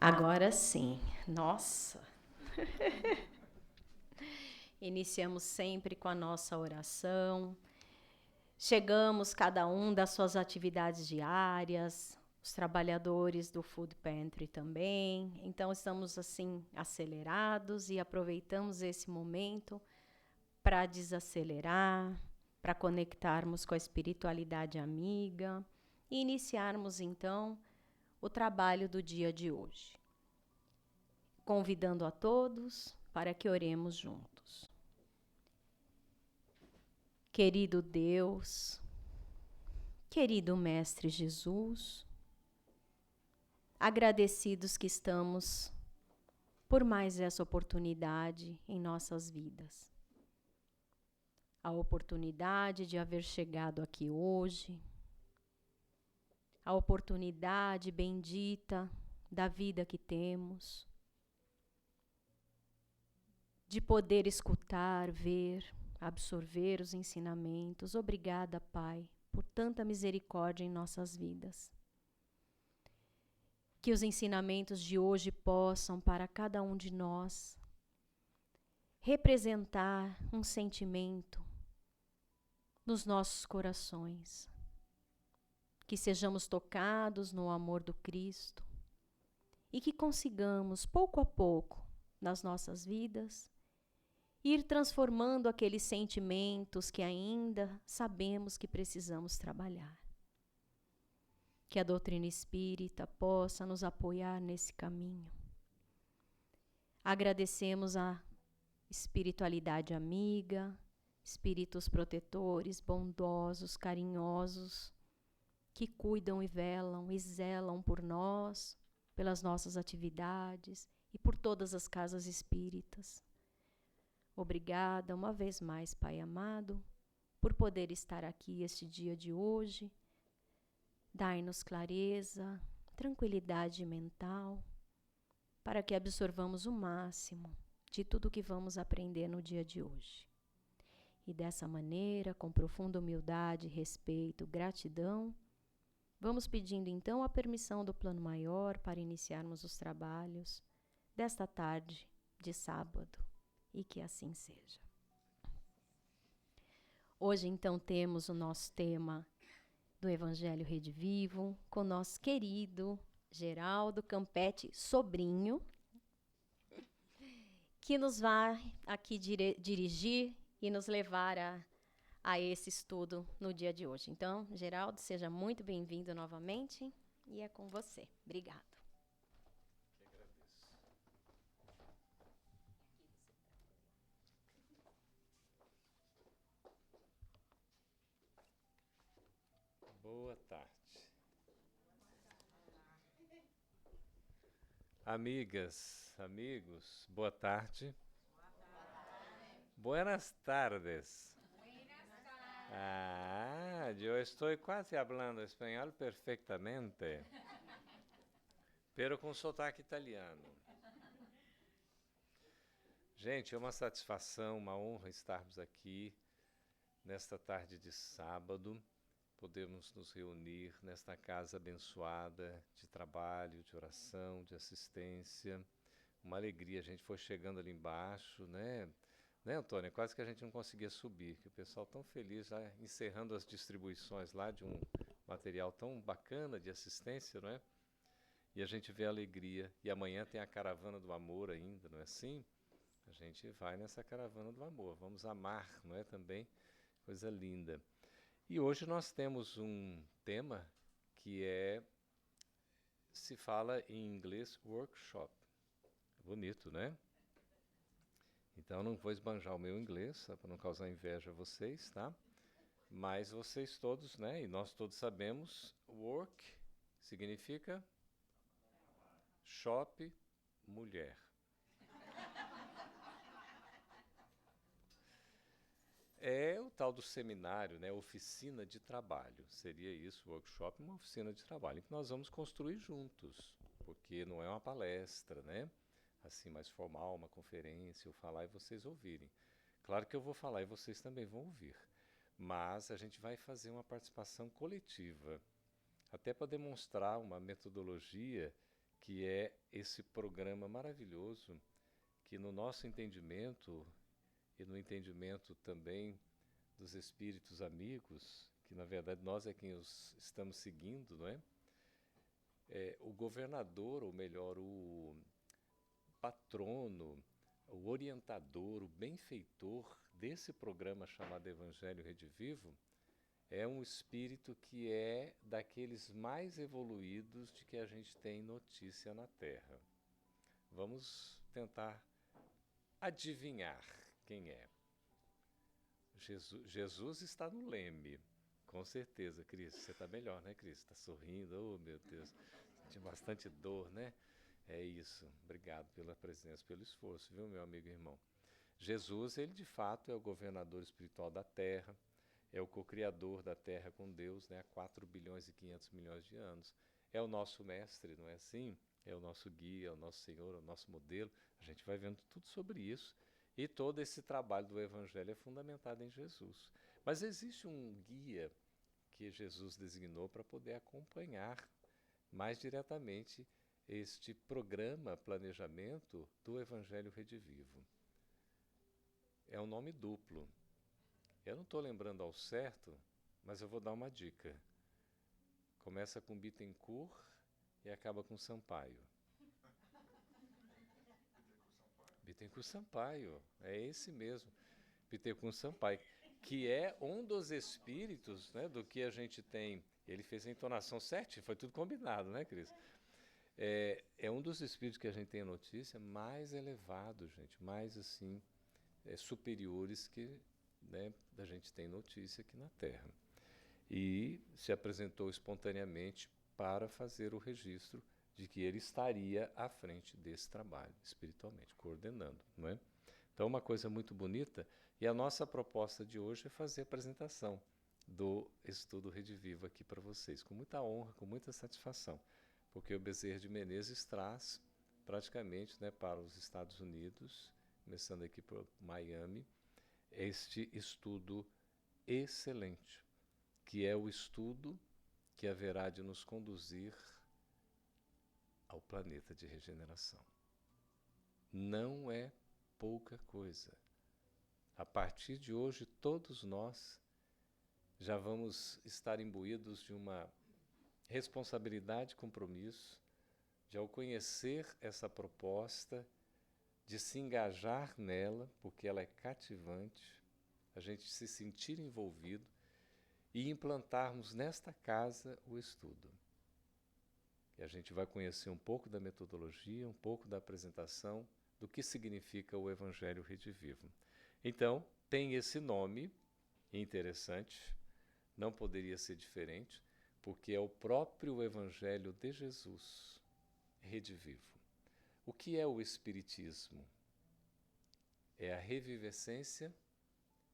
Agora sim, nossa! Iniciamos sempre com a nossa oração. Chegamos cada um das suas atividades diárias, os trabalhadores do Food Pantry também. Então estamos assim acelerados e aproveitamos esse momento para desacelerar, para conectarmos com a espiritualidade amiga e iniciarmos então o trabalho do dia de hoje. Convidando a todos para que oremos juntos. Querido Deus, querido Mestre Jesus, agradecidos que estamos por mais essa oportunidade em nossas vidas. A oportunidade de haver chegado aqui hoje, a oportunidade bendita da vida que temos, de poder escutar, ver, absorver os ensinamentos. Obrigada, Pai, por tanta misericórdia em nossas vidas. Que os ensinamentos de hoje possam, para cada um de nós, representar um sentimento nos nossos corações. Que sejamos tocados no amor do Cristo e que consigamos, pouco a pouco, nas nossas vidas, ir transformando aqueles sentimentos que ainda sabemos que precisamos trabalhar. Que a doutrina espírita possa nos apoiar nesse caminho. Agradecemos a espiritualidade amiga, espíritos protetores, bondosos, carinhosos, que cuidam e zelam por nós, pelas nossas atividades e por todas as casas espíritas. Obrigada uma vez mais, Pai amado, por poder estar aqui este dia de hoje. Dai-nos clareza, tranquilidade mental, para que absorvamos o máximo de tudo que vamos aprender no dia de hoje. E dessa maneira, com profunda humildade, respeito, gratidão, vamos pedindo então a permissão do plano maior para iniciarmos os trabalhos desta tarde de sábado. E que assim seja. Hoje, então, temos o nosso tema do Evangelho Rede Vivo, com o nosso querido Geraldo Campetti, sobrinho, que nos vai aqui dirigir e nos levar a esse estudo no dia de hoje. Então, Geraldo, seja muito bem-vindo novamente e é com você. Obrigado. Boa tarde. Amigas, amigos, boa tarde. Buenas tardes. Eu estou quase falando espanhol perfeitamente, pero com sotaque italiano. Gente, é uma satisfação, uma honra estarmos aqui nesta tarde de sábado. Podemos nos reunir nesta casa abençoada de trabalho, de oração, de assistência. Uma alegria, a gente foi chegando ali embaixo, né? Né, Antônia? Quase que a gente não conseguia subir, que o pessoal tão feliz, já encerrando as distribuições lá de um material tão bacana de assistência, não é? E a gente vê a alegria. E amanhã tem a caravana do amor ainda, não é assim? A gente vai nessa caravana do amor, vamos amar, não é também? Coisa linda. E hoje nós temos um tema que se fala em inglês workshop. Bonito, né? Então não vou esbanjar o meu inglês, para não causar inveja a vocês, tá? Mas vocês todos, né? E nós todos sabemos, work significa shop, mulher. É o tal do seminário, né? Oficina de trabalho. Seria isso, workshop, uma oficina de trabalho, em que nós vamos construir juntos, porque não é uma palestra, né? Assim, mais formal, uma conferência, eu falar e vocês ouvirem. Claro que eu vou falar e vocês também vão ouvir, mas a gente vai fazer uma participação coletiva, até para demonstrar uma metodologia que é esse programa maravilhoso que, no nosso entendimento e no entendimento também dos espíritos amigos, que na verdade nós é quem os estamos seguindo, não é? O governador, ou melhor, o patrono, o orientador, o benfeitor desse programa chamado Evangelho Redivivo é um espírito que é daqueles mais evoluídos de que a gente tem notícia na Terra. Vamos tentar adivinhar quem é. Jesus está no leme, com certeza, Cris. Você está melhor, né, Cris? Está sorrindo, oh meu Deus, senti bastante dor, né? É isso, obrigado pela presença, pelo esforço, viu, meu amigo e irmão? Jesus, ele de fato é o governador espiritual da Terra, é o co-criador da Terra com Deus, né, há 4 bilhões e 500 milhões de anos. É o nosso mestre, não é assim? É o nosso guia, é o nosso Senhor, é o nosso modelo. A gente vai vendo tudo sobre isso. E todo esse trabalho do Evangelho é fundamentado em Jesus. Mas existe um guia que Jesus designou para poder acompanhar mais diretamente este programa, planejamento do Evangelho Redivivo. É um nome duplo. Eu não estou lembrando ao certo, mas eu vou dar uma dica. Começa com Bittencourt e acaba com Sampaio. Bittencourt Sampaio, é esse mesmo, Bittencourt Sampaio, que é um dos espíritos, né, do que a gente tem. Ele fez a entonação certinha, foi tudo combinado, né, Cris? É um dos espíritos que a gente tem a notícia mais elevados, gente, mais assim, superiores que, né, a gente tem notícia aqui na Terra. E se apresentou espontaneamente para fazer o registro de que ele estaria à frente desse trabalho, espiritualmente, coordenando, não é? Então, uma coisa muito bonita, e a nossa proposta de hoje é fazer a apresentação do Estudo Redivivo aqui para vocês, com muita honra, com muita satisfação, porque o Bezerra de Menezes traz praticamente, né, para os Estados Unidos, começando aqui por Miami, este estudo excelente, que é o estudo que haverá de nos conduzir ao planeta de regeneração. Não é pouca coisa. A partir de hoje, todos nós já vamos estar imbuídos de uma responsabilidade e compromisso de, ao conhecer essa proposta, de se engajar nela, porque ela é cativante, a gente se sentir envolvido e implantarmos nesta casa o estudo. E a gente vai conhecer um pouco da metodologia, um pouco da apresentação do que significa o Evangelho Redivivo. Então, tem esse nome interessante, não poderia ser diferente, porque é o próprio Evangelho de Jesus, redivivo. O que é o Espiritismo? É a revivescência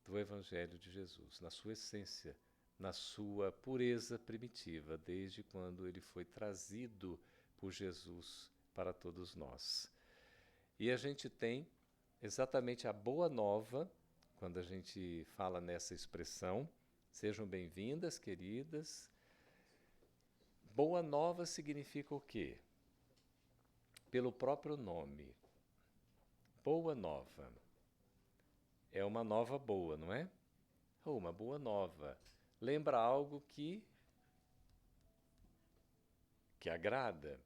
do Evangelho de Jesus, na sua essência, na sua pureza primitiva, desde quando ele foi trazido por Jesus para todos nós. E a gente tem exatamente a boa nova, quando a gente fala nessa expressão. Sejam bem-vindas, queridas. Boa nova significa o quê? Pelo próprio nome. Boa nova. É uma nova boa, não é? Uma boa nova. Lembra algo que agrada,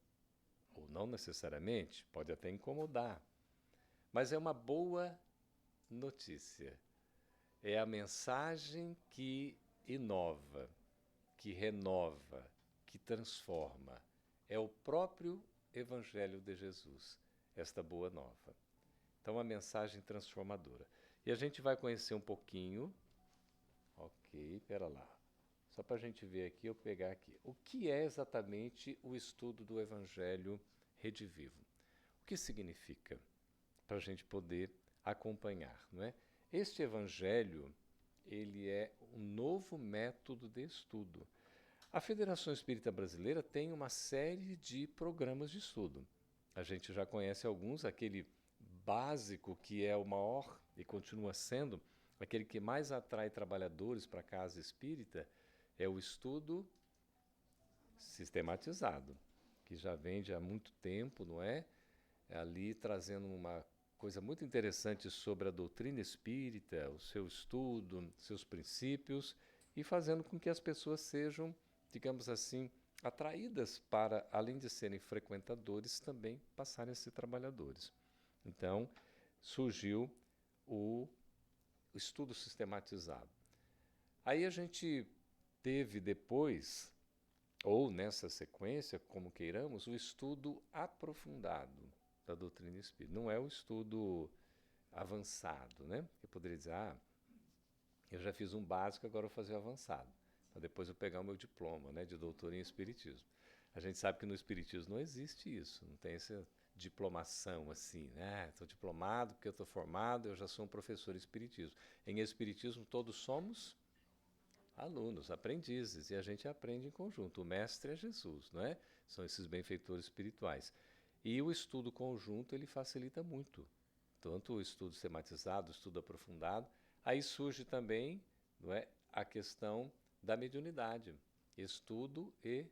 ou não necessariamente, pode até incomodar, mas é uma boa notícia. É a mensagem que inova, que renova, que transforma. É o próprio Evangelho de Jesus, esta boa nova. Então, uma mensagem transformadora. E a gente vai conhecer um pouquinho. Ok, pera lá. Só para a gente ver aqui, eu pegar aqui. O que é exatamente o estudo do Evangelho Redivivo? O que significa? Para a gente poder acompanhar, não é? Este Evangelho, ele é um novo método de estudo. A Federação Espírita Brasileira tem uma série de programas de estudo. A gente já conhece alguns, aquele básico que é o maior e continua sendo, aquele que mais atrai trabalhadores para a casa espírita, é o estudo sistematizado. que já vem de há muito tempo, não é? Ali trazendo uma coisa muito interessante sobre a doutrina espírita, o seu estudo, seus princípios, e fazendo com que as pessoas sejam, digamos assim, atraídas para, além de serem frequentadores, também passarem a ser trabalhadores. Então, surgiu o estudo sistematizado. Aí a gente teve depois, ou nessa sequência, como queiramos, o estudo aprofundado da doutrina espírita. Não é o estudo avançado, né? Eu poderia dizer, eu já fiz um básico, agora eu vou fazer o avançado, para depois eu pegar o meu diploma, né, de doutor em espiritismo. A gente sabe que no espiritismo não existe isso, não tem essa diplomação assim, né? Estou diplomado porque eu estou formado, eu já sou um professor em espiritismo. Em espiritismo todos somos alunos, aprendizes, e a gente aprende em conjunto. O mestre é Jesus, não é? São esses benfeitores espirituais. E o estudo conjunto ele facilita muito, tanto o estudo sistematizado, o estudo aprofundado. Aí surge também, não é, a questão da mediunidade, estudo e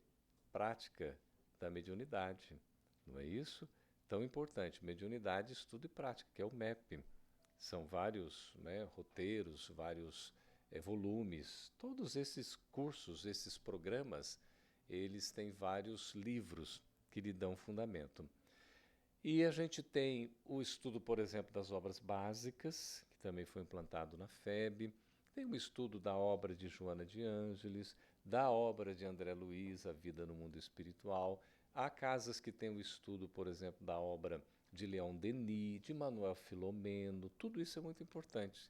prática da mediunidade, não é isso? Tão importante, mediunidade, estudo e prática, que é o MEP. São vários, né, roteiros, vários volumes. Todos esses cursos, esses programas, eles têm vários livros que lhe dão fundamento. E a gente tem o estudo, por exemplo, das obras básicas, que também foi implantado na FEB. Tem o estudo da obra de Joana de Ângeles, da obra de André Luiz, A Vida no Mundo Espiritual. Há casas que têm o estudo, por exemplo, da obra de Leon Denis, de Manuel Filomeno. Tudo isso é muito importante,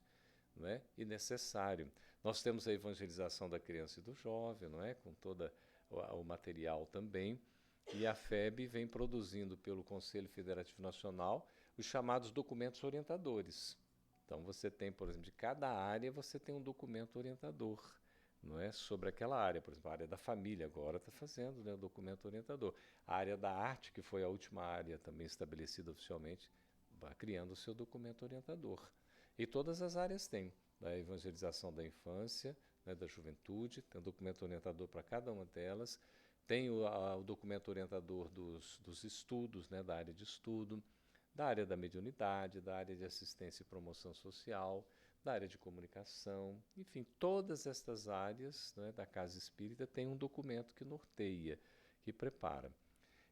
não é? E necessário. Nós temos a evangelização da criança e do jovem, não é? Com todo o material também. E a FEB vem produzindo pelo Conselho Federativo Nacional os chamados documentos orientadores. Então você tem, por exemplo, de cada área você tem um documento orientador, não é? Sobre aquela área. Por exemplo, a área da família agora está fazendo, né, o documento orientador. A área da arte, que foi a última área também estabelecida oficialmente, vai criando o seu documento orientador. E todas as áreas têm, da evangelização da infância, né, da juventude, tem um documento orientador para cada uma delas. Tem o documento orientador dos estudos, né, da área de estudo, da área da mediunidade, da área de assistência e promoção social, da área de comunicação, enfim, todas estas áreas, né, da Casa Espírita tem um documento que norteia, que prepara.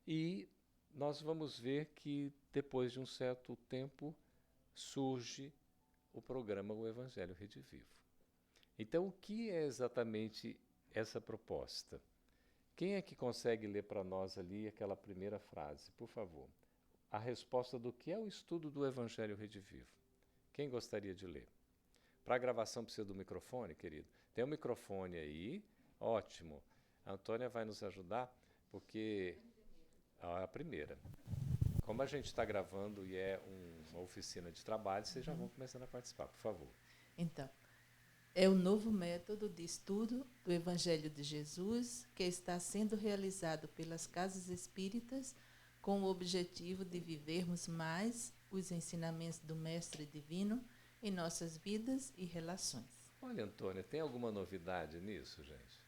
E nós vamos ver que depois de um certo tempo surge o programa O Evangelho Redivivo. Então, o que é exatamente essa proposta? Quem é que consegue ler para nós ali aquela primeira frase, por favor? A resposta do que é o estudo do Evangelho Redivivo. Quem gostaria de ler? Para a gravação precisa do microfone, querido? Tem um microfone aí, ótimo. A Antônia vai nos ajudar, porque a primeira. Como a gente está gravando e é uma oficina de trabalho, vocês já vão começando a participar, por favor. Então, é o novo método de estudo do Evangelho de Jesus que está sendo realizado pelas casas espíritas com o objetivo de vivermos mais os ensinamentos do Mestre Divino em nossas vidas e relações. Olha, Antônia, tem alguma novidade nisso, gente?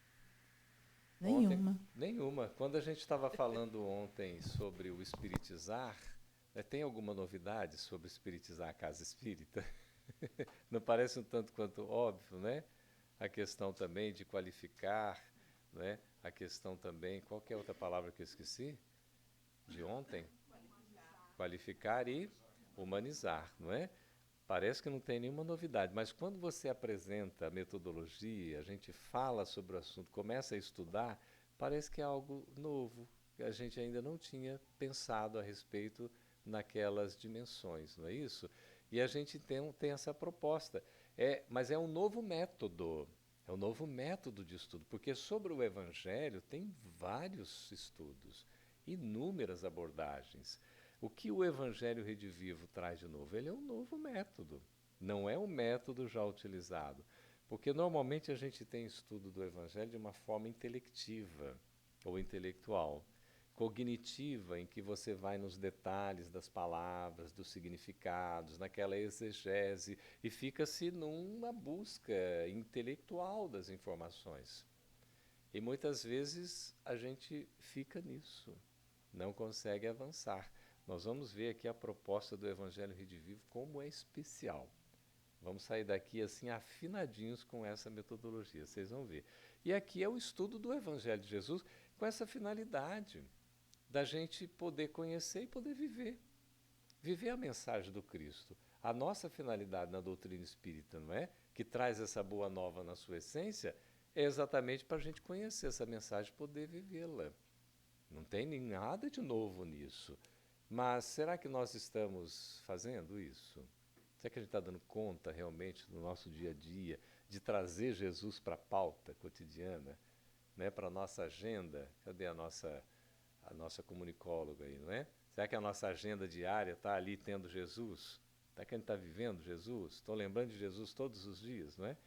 Nenhuma. Ontem, nenhuma. Quando a gente estava falando ontem sobre o espiritizar, né, tem alguma novidade sobre espiritizar a casa espírita? Não parece um tanto quanto óbvio, né? A questão também de qualificar, né? A questão também, qual que é a outra palavra que eu esqueci? De ontem? Qualificar e humanizar, não é? Parece que não tem nenhuma novidade, mas quando você apresenta a metodologia, a gente fala sobre o assunto, começa a estudar, parece que é algo novo, que a gente ainda não tinha pensado a respeito naquelas dimensões, não é isso? E a gente tem essa proposta, mas é um novo método de estudo, porque sobre o Evangelho tem vários estudos, inúmeras abordagens. O que o Evangelho Redivivo traz de novo? Ele é um novo método, não é um método já utilizado. Porque normalmente a gente tem estudo do Evangelho de uma forma intelectiva ou intelectual, cognitiva, em que você vai nos detalhes das palavras, dos significados, naquela exegese, e fica-se numa busca intelectual das informações. E muitas vezes a gente fica nisso. não consegue avançar. Nós vamos ver aqui a proposta do Evangelho Redivivo, como é especial. Vamos sair daqui assim afinadinhos com essa metodologia, vocês vão ver. E aqui é o estudo do Evangelho de Jesus com essa finalidade da gente poder conhecer e poder viver. Viver a mensagem do Cristo. A nossa finalidade na doutrina espírita, não é? Que traz essa boa nova na sua essência, é exatamente para a gente conhecer essa mensagem e poder vivê-la. Não tem nem nada de novo nisso. Mas será que nós estamos fazendo isso? Será que a gente está dando conta realmente do nosso dia a dia, de trazer Jesus para a pauta cotidiana, né, para a nossa agenda? Cadê a nossa comunicóloga aí, não é? Será que a nossa agenda diária está ali tendo Jesus? Será que a gente está vivendo Jesus? Estou lembrando de Jesus todos os dias, não é?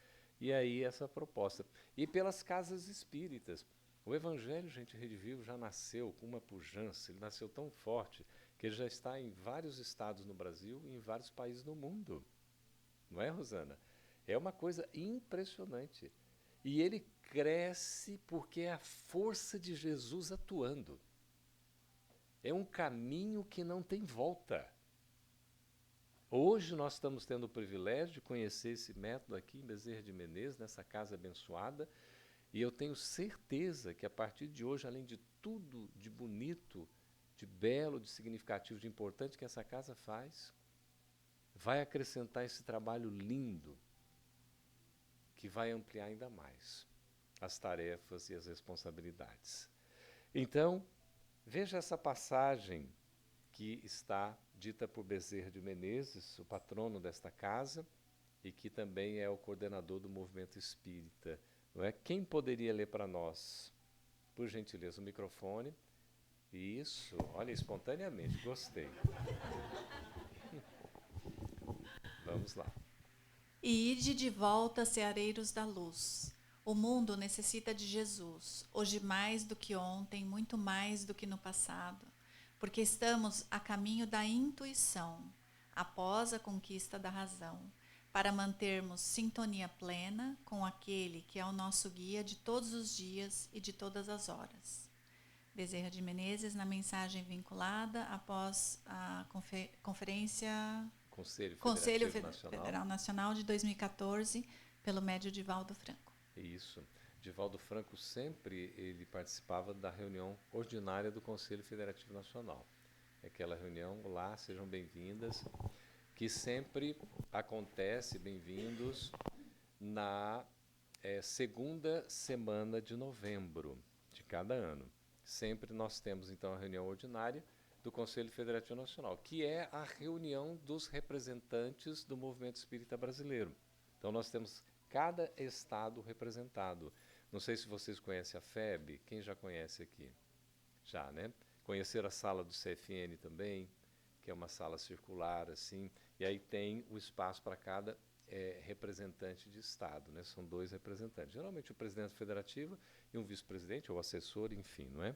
E aí essa proposta. E pelas casas espíritas. O Evangelho, gente, Rede Vivo já nasceu com uma pujança, ele nasceu tão forte que ele já está em vários estados no Brasil e em vários países no mundo. Não é, Rosana? É uma coisa impressionante. E ele cresce porque é a força de Jesus atuando. É um caminho que não tem volta. Hoje nós estamos tendo o privilégio de conhecer esse método aqui em Bezerra de Menezes, nessa casa abençoada, e eu tenho certeza que a partir de hoje, além de tudo de bonito, de belo, de significativo, de importante que essa casa faz, vai acrescentar esse trabalho lindo que vai ampliar ainda mais as tarefas e as responsabilidades. Então, veja essa passagem que está dita por Bezerra de Menezes, o patrono desta casa, e que também é o coordenador do movimento espírita. Não é? Quem poderia ler para nós? Por gentileza, o microfone. Isso, olha, espontaneamente, gostei. Vamos lá. E ide de volta, seareiros da luz. O mundo necessita de Jesus, hoje mais do que ontem, muito mais do que no passado, porque estamos a caminho da intuição, após a conquista da razão, para mantermos sintonia plena com aquele que é o nosso guia de todos os dias e de todas as horas. Bezerra de Menezes, na mensagem vinculada após a conferência Conselho Federal Nacional de 2014, pelo médio Divaldo Franco. Isso. Divaldo Franco sempre ele participava da reunião ordinária do Conselho Federativo Nacional. Aquela reunião lá, sejam bem-vindas, que sempre acontece, bem-vindos, na segunda semana de novembro de cada ano. Sempre nós temos, então, a reunião ordinária do Conselho Federativo Nacional, que é a reunião dos representantes do movimento espírita brasileiro. Então, nós temos cada estado representado. Não sei se vocês conhecem a FEB, quem já conhece aqui? Já, né? Conheceram a sala do CFN também, que é uma sala circular, assim, e aí tem o espaço para cada representante de estado, né? São 2 representantes, geralmente o presidente federativo e um vice-presidente, ou assessor, enfim, não é?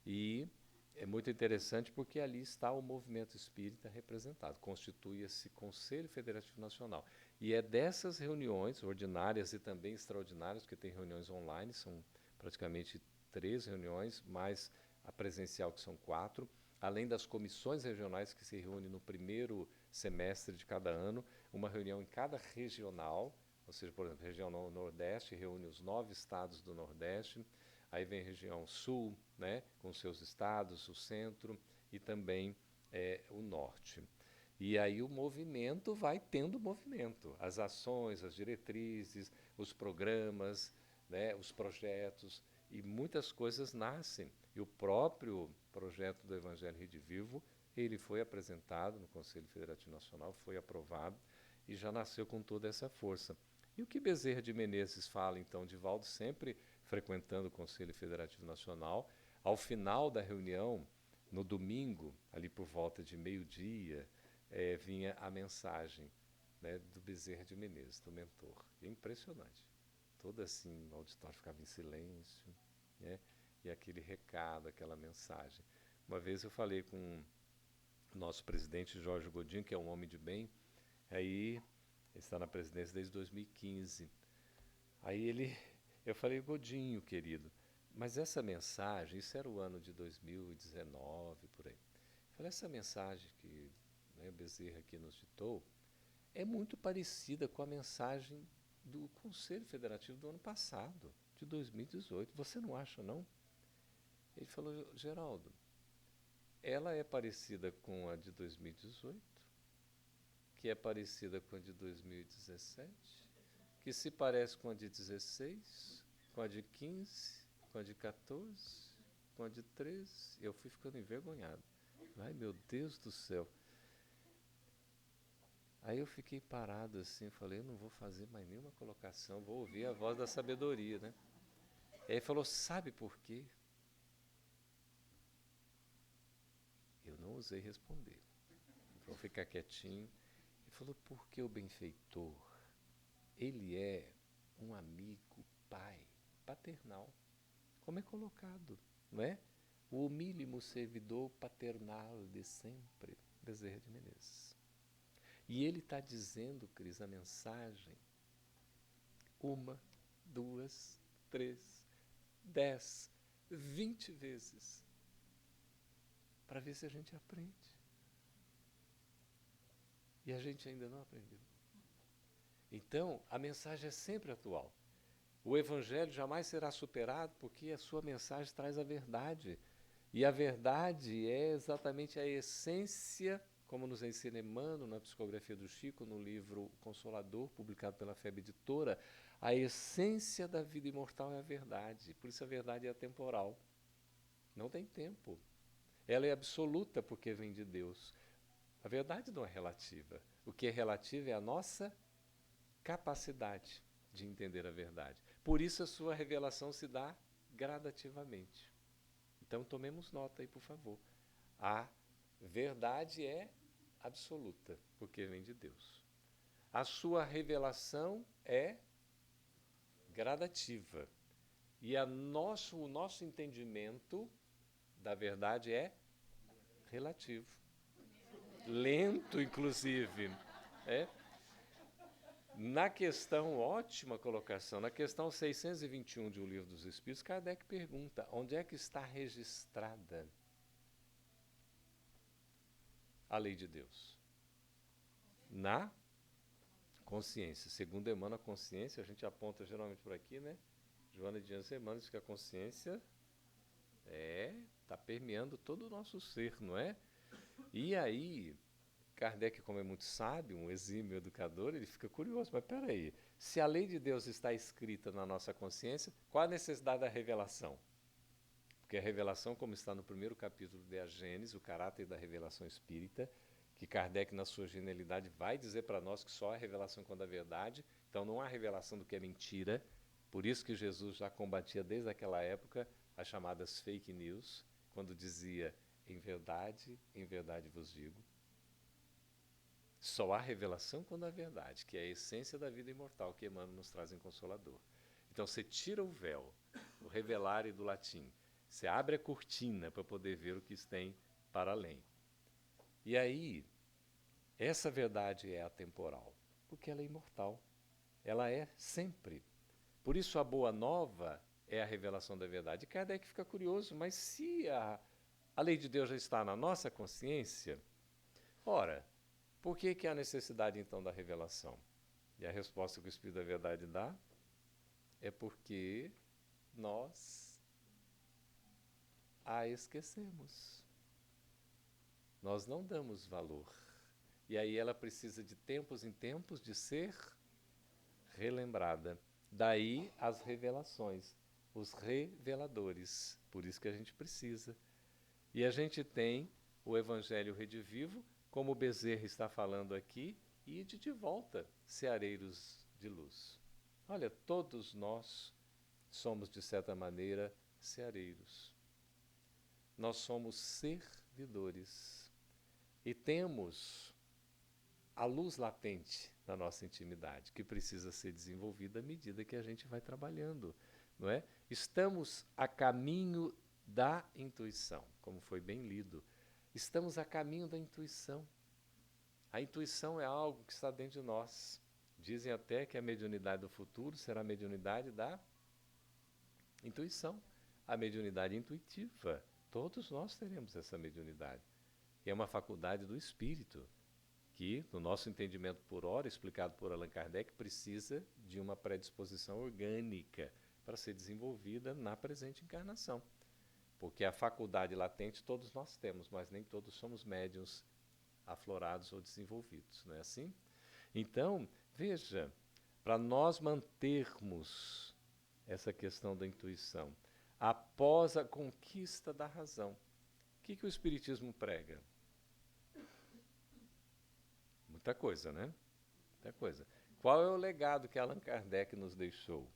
E é muito interessante porque ali está o movimento espírita representado, constitui esse Conselho Federativo Nacional. E é dessas reuniões ordinárias e também extraordinárias, porque tem reuniões online, são praticamente 3 reuniões, mais a presencial, que são 4, além das comissões regionais que se reúnem no primeiro semestre de cada ano, uma reunião em cada regional, ou seja, por exemplo, a região Nordeste reúne os 9 estados do Nordeste, aí vem a região Sul, né, com seus estados, o Centro e também o Norte. E aí o movimento vai tendo movimento, as ações, as diretrizes, os programas, né, os projetos, e muitas coisas nascem. E o próprio projeto do Evangelho Rede Vivo, ele foi apresentado no Conselho Federativo Nacional, foi aprovado e já nasceu com toda essa força. E o que Bezerra de Menezes fala, então, Divaldo sempre frequentando o Conselho Federativo Nacional, ao final da reunião, no domingo, ali por volta de meio-dia, vinha a mensagem, né, do Bezerra de Menezes, do mentor. É impressionante. Todo assim, o auditório ficava em silêncio, né, e aquele recado, aquela mensagem. Uma vez eu falei com o nosso presidente Jorge Godinho, que é um homem de bem, aí ele está na presidência desde 2015. Aí eu falei, Godinho, querido, Mas essa mensagem, isso era o ano de 2019, por aí. Eu falei, essa mensagem que, né, Bezerra aqui nos ditou é muito parecida com a mensagem do Conselho Federativo do ano passado, de 2018. Você não acha, não? Ele falou, Geraldo, ela é parecida com a de 2018, que é parecida com a de 2017, que se parece com a de 16, com a de 15, com a de 14, com a de 13. Eu fui ficando envergonhado. Ai, meu Deus do céu. Aí eu fiquei parado assim, falei, eu não vou fazer mais nenhuma colocação, vou ouvir a voz da sabedoria, né? Aí ele falou, sabe por quê? Eu não ousei responder. Vou ficar quietinho. Ele falou, porque o benfeitor, ele é um amigo, pai, paternal, como é colocado, não é? O humílimo servidor paternal de sempre, Bezerra de Menezes. E ele está dizendo, Cris, a mensagem, 1, 2, 3, 10, 20 vezes, para ver se a gente aprende. E a gente ainda não aprendeu. Então, a mensagem é sempre atual. O Evangelho jamais será superado porque a sua mensagem traz a verdade. E a verdade é exatamente a essência, como nos ensina Emmanuel na psicografia do Chico, no livro Consolador, publicado pela FEB Editora, a essência da vida imortal é a verdade. Por isso a verdade é atemporal. Não tem tempo. Ela é absoluta porque vem de Deus. A verdade não é relativa. O que é relativo é a nossa capacidade de entender a verdade. Por isso a sua revelação se dá gradativamente. Então tomemos nota aí, por favor. A verdade é absoluta, porque vem de Deus. A sua revelação é gradativa. E o nosso entendimento da verdade é relativo. Lento, inclusive. Na questão, ótima colocação, na questão 621 de O Livro dos Espíritos, Kardec pergunta, onde é que está registrada a lei de Deus? Na consciência. Segundo Emmanuel, a consciência, a gente aponta geralmente por aqui, né? Joana de Anjos Emmanuel diz que a consciência está permeando todo o nosso ser, não é? E aí, Kardec, como é muito sábio, um exímio educador, ele fica curioso, mas peraí, se a lei de Deus está escrita na nossa consciência, qual a necessidade da revelação? Porque a revelação, como está no primeiro capítulo de A Gênese, o caráter da revelação espírita, que Kardec, na sua genialidade, vai dizer para nós que só há revelação quando é verdade, então não há revelação do que é mentira, por isso que Jesus já combatia desde aquela época as chamadas fake news, quando dizia, em verdade vos digo. Só há revelação quando é verdade, que é a essência da vida imortal que Emmanuel nos traz em Consolador. Então você tira o véu, o revelare do latim, você abre a cortina para poder ver o que tem para além. E aí, essa verdade é atemporal, porque ela é imortal. Ela é sempre. Por isso a boa nova é a revelação da verdade. E Kardec fica curioso, mas se a lei de Deus já está na nossa consciência, ora, por que há necessidade, então, da revelação? E a resposta que o Espírito da Verdade dá é porque nós a esquecemos. Nós não damos valor. E aí ela precisa de tempos em tempos de ser relembrada. Daí as revelações, os reveladores. Por isso que a gente precisa. E a gente tem o Evangelho redivivo, como o Bezerra está falando aqui, e de volta, ceareiros de luz. Olha, todos nós somos, de certa maneira, ceareiros. Nós somos servidores. E temos a luz latente na nossa intimidade, que precisa ser desenvolvida à medida que a gente vai trabalhando, não é? Estamos a caminho da intuição, como foi bem lido. Estamos a caminho da intuição. A intuição é algo que está dentro de nós. Dizem até que a mediunidade do futuro será a mediunidade da intuição. a mediunidade intuitiva. Todos nós teremos essa mediunidade. É uma faculdade do espírito, que, no nosso entendimento por hora, explicado por Allan Kardec, precisa de uma predisposição orgânica para ser desenvolvida na presente encarnação. Porque a faculdade latente todos nós temos, mas nem todos somos médiuns aflorados ou desenvolvidos, não é assim? Então, veja, para nós mantermos essa questão da intuição, após a conquista da razão, o que o Espiritismo prega? Muita coisa, né? Muita coisa. Qual é o legado que Allan Kardec nos deixou?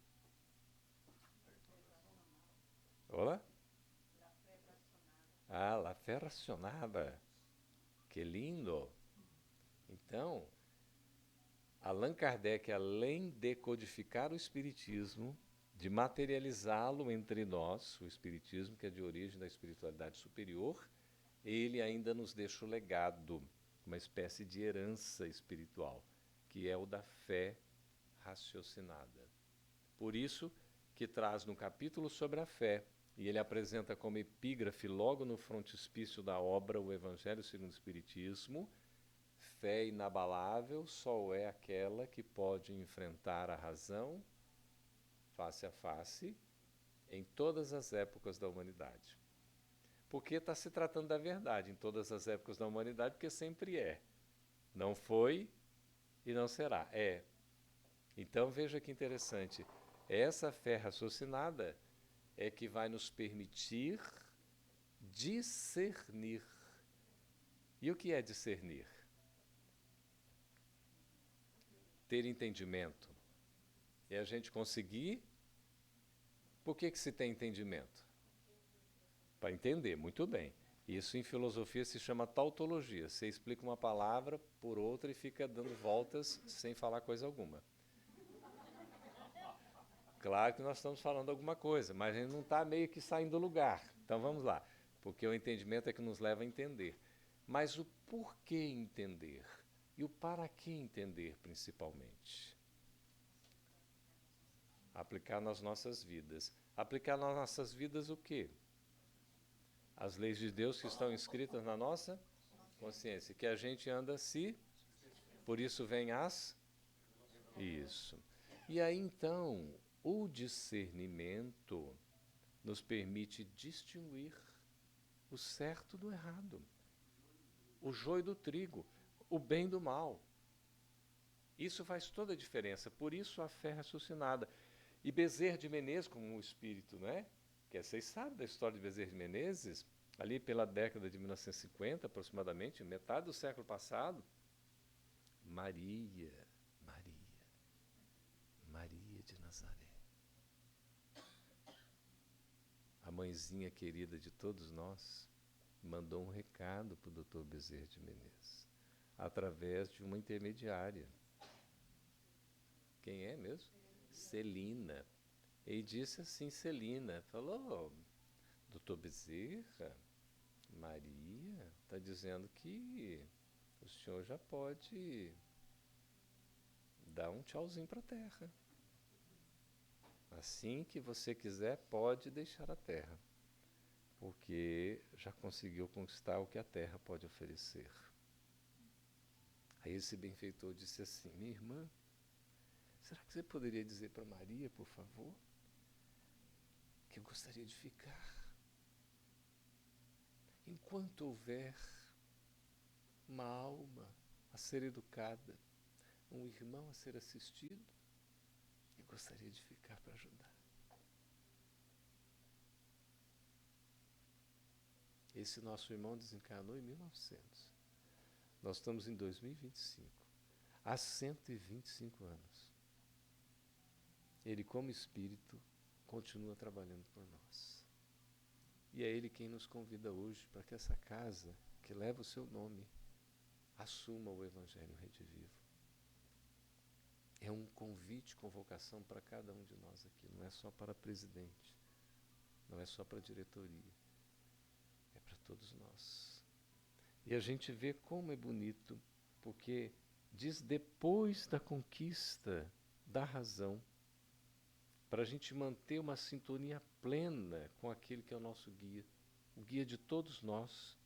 Olá? Ah, la fé racionada. Que lindo! Então, Allan Kardec, além de codificar o Espiritismo, de materializá-lo entre nós, o Espiritismo, que é de origem da espiritualidade superior, ele ainda nos deixa o legado, uma espécie de herança espiritual, que é o da fé raciocinada. Por isso que traz no capítulo sobre a fé, e ele apresenta como epígrafe logo no frontispício da obra o Evangelho segundo o Espiritismo: fé inabalável só é aquela que pode enfrentar a razão face a face em todas as épocas da humanidade. Porque está se tratando da verdade em todas as épocas da humanidade, porque sempre é. Não foi e não será. É. Então veja que interessante. Essa fé raciocinada é que vai nos permitir discernir. E o que é discernir? Ter entendimento. É a gente conseguir. Por que se tem entendimento? Para entender, muito bem. Isso em filosofia se chama tautologia. Você explica uma palavra por outra e fica dando voltas sem falar coisa alguma. Claro que nós estamos falando alguma coisa, mas a gente não está meio que saindo do lugar. Então vamos lá, porque o entendimento é que nos leva a entender. Mas o porquê entender? E o para que entender, principalmente? Aplicar nas nossas vidas. Aplicar nas nossas vidas o quê? As leis de Deus que estão escritas na nossa consciência, que a gente anda por isso vem as... Isso. E aí, então, o discernimento nos permite distinguir o certo do errado, o joio do trigo, o bem do mal. Isso faz toda a diferença, por isso a fé raciocinada. E Bezerra de Menezes, como um espírito, não é? Que vocês sabem da história de Bezerra de Menezes, ali pela década de 1950, aproximadamente, metade do século passado, Maria de Nazaré, a mãezinha querida de todos nós, mandou um recado para o Dr. Bezerra de Menezes, através de uma intermediária. Quem é mesmo? Celina. E disse assim, Celina, falou, Dr. Bezerra, Maria está dizendo que o senhor já pode dar um tchauzinho para a Terra. Assim que você quiser, pode deixar a Terra, porque já conseguiu conquistar o que a Terra pode oferecer. Aí esse benfeitor disse assim, minha irmã, será que você poderia dizer para Maria, por favor, que eu gostaria de ficar? Enquanto houver uma alma a ser educada, um irmão a ser assistido, eu gostaria de ficar para ajudar. Esse nosso irmão desencarnou em 1900. Nós estamos em 2025. Há 125 anos. Ele, como espírito, continua trabalhando por nós. E é ele quem nos convida hoje para que essa casa, que leva o seu nome, assuma o Evangelho redivivo. É um convite, convocação para cada um de nós aqui. Não é só para presidente, não é só para diretoria, é para todos nós. E a gente vê como é bonito, porque diz depois da conquista da razão, para a gente manter uma sintonia plena com aquele que é o nosso guia, o guia de todos nós,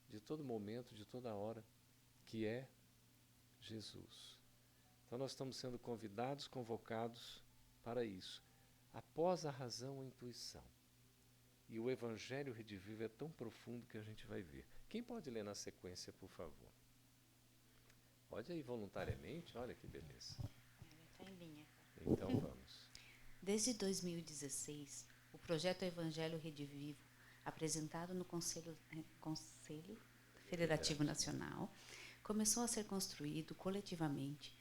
de todo momento, de toda hora, que é Jesus. Então nós estamos sendo convidados, convocados para isso. Após a razão, a intuição. E o Evangelho Redivivo é tão profundo que a gente vai ver. Quem pode ler na sequência, por favor? Pode ir voluntariamente, olha que beleza. Está em linha. Então vamos. Desde 2016, o projeto Evangelho Redivivo, apresentado no Conselho Federativo Nacional, começou a ser construído coletivamente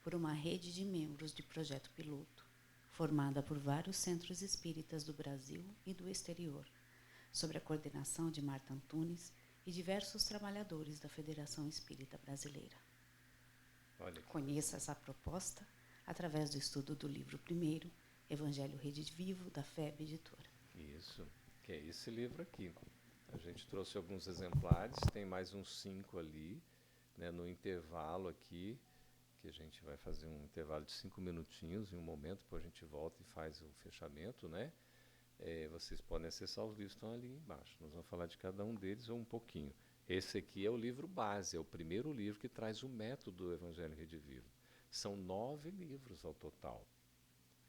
por uma rede de membros de projeto piloto, formada por vários centros espíritas do Brasil e do exterior, sob a coordenação de Marta Antunes e diversos trabalhadores da Federação Espírita Brasileira. Conheça essa proposta através do estudo do livro primeiro, Evangelho Redivivo, da FEB Editora. Isso, que é esse livro aqui. A gente trouxe alguns exemplares, tem mais uns 5 ali, né, no intervalo aqui, que a gente vai fazer um intervalo de 5 minutinhos em um momento, depois a gente volta e faz o fechamento, né? Vocês podem acessar os livros que estão ali embaixo. Nós vamos falar de cada um deles ou um pouquinho. Esse aqui é o livro base, é o primeiro livro que traz o método do Evangelho Redivivo. São 9 livros ao total,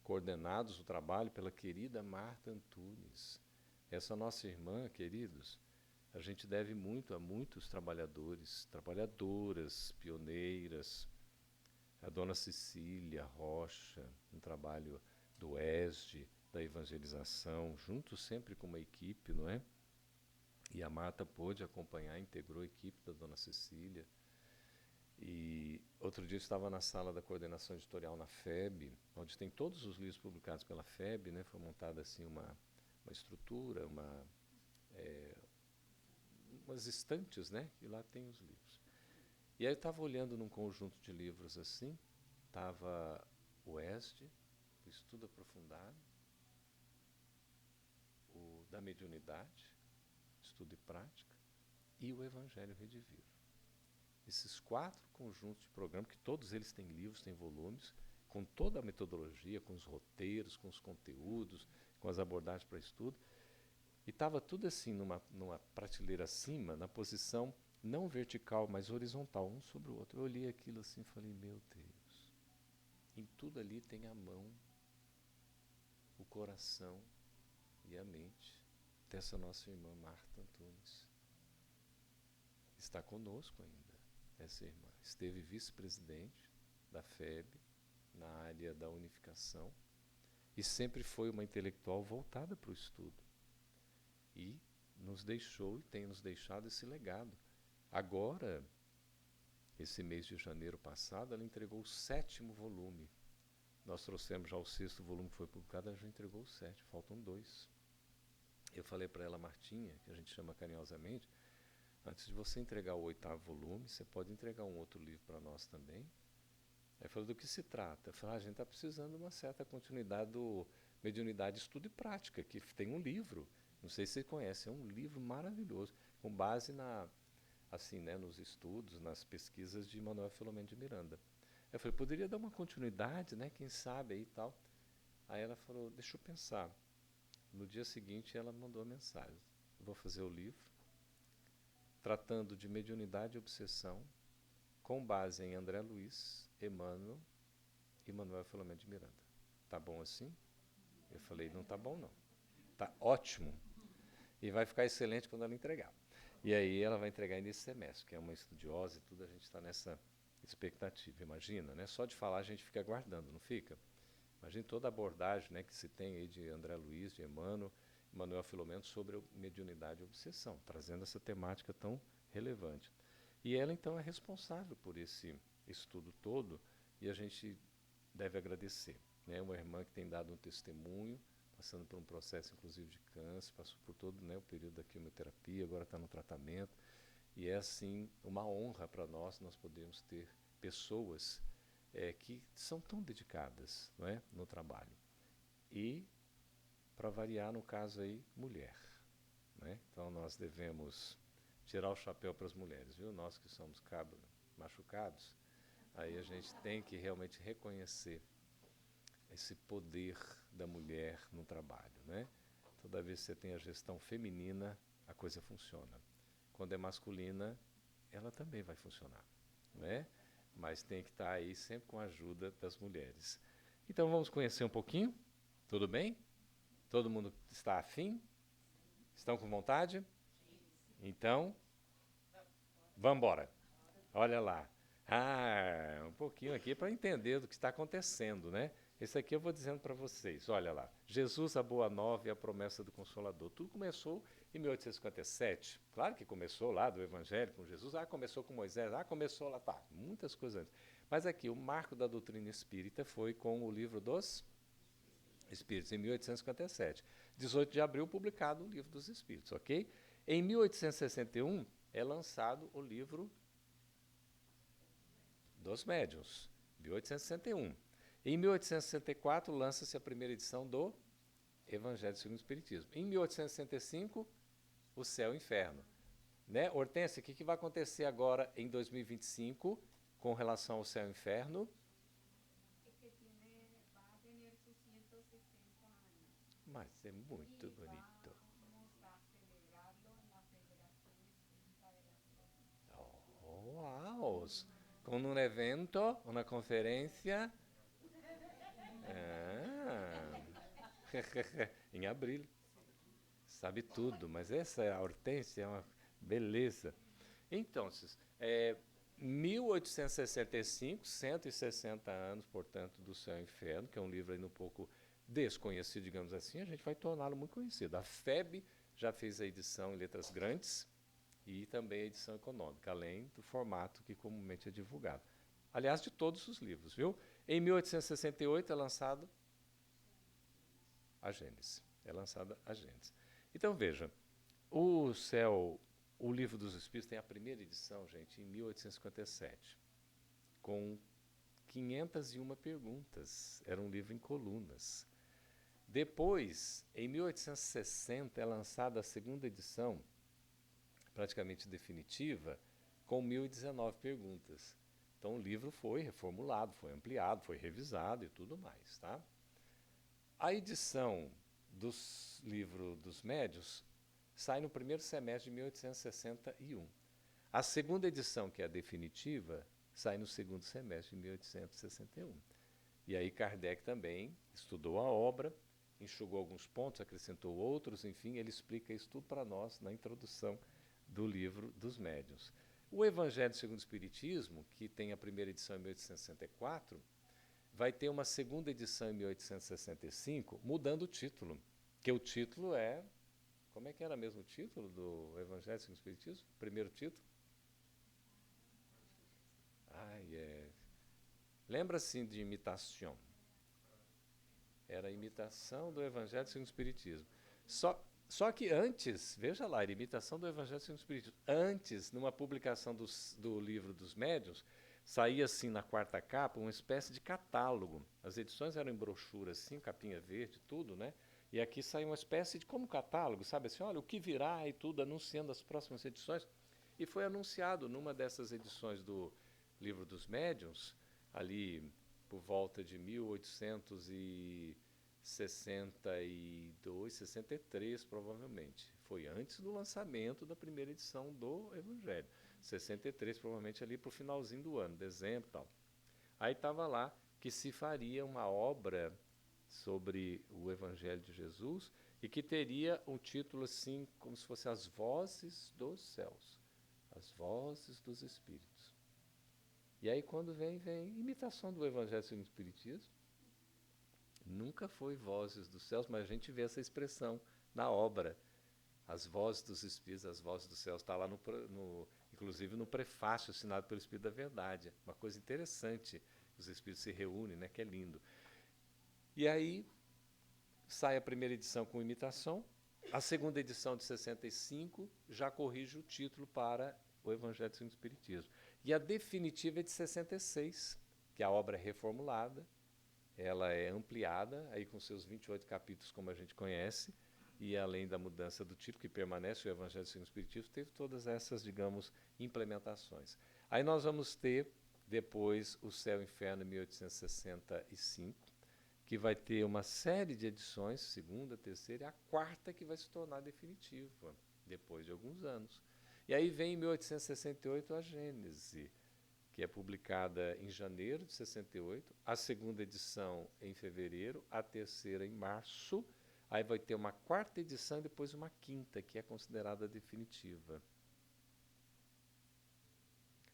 coordenados o trabalho pela querida Marta Antunes. Essa nossa irmã, queridos, a gente deve muito a muitos trabalhadores, trabalhadoras, pioneiras, a dona Cecília Rocha, um trabalho do ESD, da evangelização, junto sempre com uma equipe, não é? E a Marta pôde acompanhar, integrou a equipe da dona Cecília. E outro dia eu estava na sala da coordenação editorial na FEB, onde tem todos os livros publicados pela FEB, né? Foi montada assim uma estrutura, umas estantes, né? E lá tem os livros. E aí eu estava olhando num conjunto de livros assim, estava o ESD, o Estudo Aprofundado, o da Mediunidade, Estudo e Prática, e o Evangelho Redivivo. Esses 4 conjuntos de programa, que todos eles têm livros, têm volumes, com toda a metodologia, com os roteiros, com os conteúdos, com as abordagens para estudo, e estava tudo assim numa prateleira acima, na posição não vertical, mas horizontal, um sobre o outro. Eu olhei aquilo assim e falei, meu Deus, em tudo ali tem a mão, o coração e a mente dessa nossa irmã Marta Antunes. Está conosco ainda, essa irmã. Esteve vice-presidente da FEB, na área da unificação, e sempre foi uma intelectual voltada para o estudo. E nos deixou e tem nos deixado esse legado. Agora, esse mês de janeiro passado, ela entregou o 7º volume. Nós trouxemos já o 6º volume que foi publicado, ela já entregou o 7º, faltam 2. Eu falei para ela, Martinha, que a gente chama carinhosamente, antes de você entregar o 8º volume, você pode entregar um outro livro para nós também. Aí falou, do que se trata? Eu falei, a gente está precisando de uma certa continuidade do Mediunidade, Estudo e Prática, que tem um livro, não sei se você conhece, é um livro maravilhoso, com base nos estudos, nas pesquisas de Manuel Filomeno de Miranda. Eu falei, poderia dar uma continuidade, né? Quem sabe aí e tal. Aí ela falou, deixa eu pensar. No dia seguinte ela mandou a mensagem, eu vou fazer o livro, tratando de mediunidade e obsessão, com base em André Luiz, Emmanuel e Manuel Filomeno de Miranda. Tá bom assim? Eu falei, não tá bom não. Tá ótimo. E vai ficar excelente quando ela entregar. E aí ela vai entregar nesse semestre, que é uma estudiosa e tudo, a gente está nessa expectativa. Imagina, né? Só de falar a gente fica aguardando, não fica? Imagina toda a abordagem, né, que se tem aí de André Luiz, de Emmanuel, Manuel Filomeno sobre mediunidade e obsessão, trazendo essa temática tão relevante. E ela, então, é responsável por esse estudo todo e a gente deve agradecer. Né? Uma irmã que tem dado um testemunho, passando por um processo, inclusive, de câncer, passou por todo, né, o período da quimioterapia, agora está no tratamento. E é, assim, uma honra para nós podermos ter pessoas que são tão dedicadas, não é, no trabalho. E, para variar, no caso aí, mulher. Né? Então nós devemos tirar o chapéu para as mulheres, viu? Nós que somos machucados, aí a gente tem que realmente reconhecer esse poder da mulher no trabalho, né? Toda vez que você tem a gestão feminina, a coisa funciona. Quando é masculina, ela também vai funcionar, né? Mas tem que estar aí sempre com a ajuda das mulheres. Então vamos conhecer um pouquinho? Tudo bem? Todo mundo está afim? Estão com vontade? Então, vamos embora. Olha lá. Um pouquinho aqui para entender do que está acontecendo, né? Esse aqui eu vou dizendo para vocês. Olha lá. Jesus, a boa nova e a promessa do Consolador. Tudo começou em 1857. Claro que começou lá do Evangelho com Jesus. Começou com Moisés. Começou lá. Tá, muitas coisas antes. Mas aqui, o marco da doutrina espírita foi com o livro dos Espíritos, em 1857. 18 de abril, publicado o livro dos Espíritos, ok? Em 1861, é lançado o livro dos Médiuns, 1861. Em 1864, lança-se a primeira edição do Evangelho segundo o Espiritismo. Em 1865, o Céu e o Inferno. Né? Hortência, o que vai acontecer agora em 2025 com relação ao Céu e o Inferno? Mas é muito bonito. Uau! Com um evento, uma conferência. Em abril. Sabe tudo, mas essa é a Hortência, é uma beleza. Então, 1865, 160 anos, portanto, do Céu e Inferno, que é um livro ainda um pouco desconhecido, digamos assim, a gente vai torná-lo muito conhecido. A FEB já fez a edição em letras grandes e também a edição econômica, além do formato que comumente é divulgado. Aliás, de todos os livros, viu? Em 1868 é lançado a Gênese. Então, veja, o Livro dos Espíritos tem a primeira edição, gente, em 1857, com 501 perguntas. Era um livro em colunas. Depois, em 1860, é lançada a segunda edição, praticamente definitiva, com 1019 perguntas. Então, o livro foi reformulado, foi ampliado, foi revisado e tudo mais, tá? A edição dos livros dos médiuns sai no primeiro semestre de 1861. A segunda edição, que é a definitiva, sai no segundo semestre de 1861. E aí Kardec também estudou a obra, enxugou alguns pontos, acrescentou outros, enfim, ele explica isso tudo para nós na introdução do livro dos médiuns. O Evangelho segundo o Espiritismo, que tem a primeira edição em 1864, vai ter uma segunda edição em 1865, mudando o título, que o título é... Como é que era mesmo o título do Evangelho segundo o Espiritismo? Primeiro título? Lembra-se de imitação. Era a imitação do Evangelho segundo o Espiritismo. Só que antes, veja lá, era a imitação do Evangelho segundo o Espiritismo. Antes, numa publicação do livro dos médiuns, saía assim na quarta capa uma espécie de catálogo. As edições eram em brochura, assim, capinha verde, tudo, né? E aqui saiu uma espécie de como catálogo, sabe assim, olha, o que virá e tudo, anunciando as próximas edições. E foi anunciado numa dessas edições do Livro dos Médiuns, ali por volta de 1862, 63, provavelmente. Foi antes do lançamento da primeira edição do Evangelho. 63, provavelmente ali para o finalzinho do ano, dezembro e tal. Aí estava lá que se faria uma obra sobre o Evangelho de Jesus e que teria um título assim, como se fosse As Vozes dos Céus, As Vozes dos Espíritos. E aí quando vem imitação do Evangelho segundo o Espiritismo. Nunca foi Vozes dos Céus, mas a gente vê essa expressão na obra. As Vozes dos Espíritos, as Vozes dos Céus, está lá inclusive no prefácio assinado pelo Espírito da Verdade. Uma coisa interessante, os Espíritos se reúnem, né, que é lindo. E aí sai a primeira edição com imitação, a segunda edição de 65 já corrige o título para o Evangelho segundo o Espiritismo. E a definitiva é de 66, que a obra é reformulada, ela é ampliada, aí com seus 28 capítulos, como a gente conhece, e além da mudança do título, que permanece o Evangelho segundo o Espiritismo, teve todas essas, digamos, implementações. Aí nós vamos ter, depois, o Céu e o Inferno, em 1865, que vai ter uma série de edições, segunda, terceira, e a quarta que vai se tornar definitiva, depois de alguns anos. E aí vem em 1868 a Gênese, que é publicada em janeiro de 68, a segunda edição em fevereiro, a terceira em março, aí vai ter uma quarta edição e depois uma quinta, que é considerada definitiva.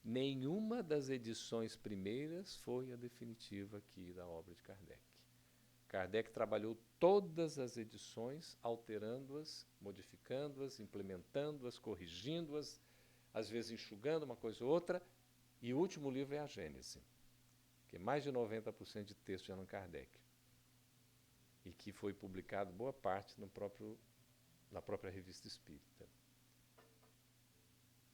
Nenhuma das edições primeiras foi a definitiva aqui da obra de Kardec. Kardec trabalhou todas as edições, alterando-as, modificando-as, implementando-as, corrigindo-as, às vezes enxugando uma coisa ou outra, e o último livro é a Gênese, que é mais de 90% de texto de Allan Kardec, e que foi publicado boa parte na própria Revista Espírita.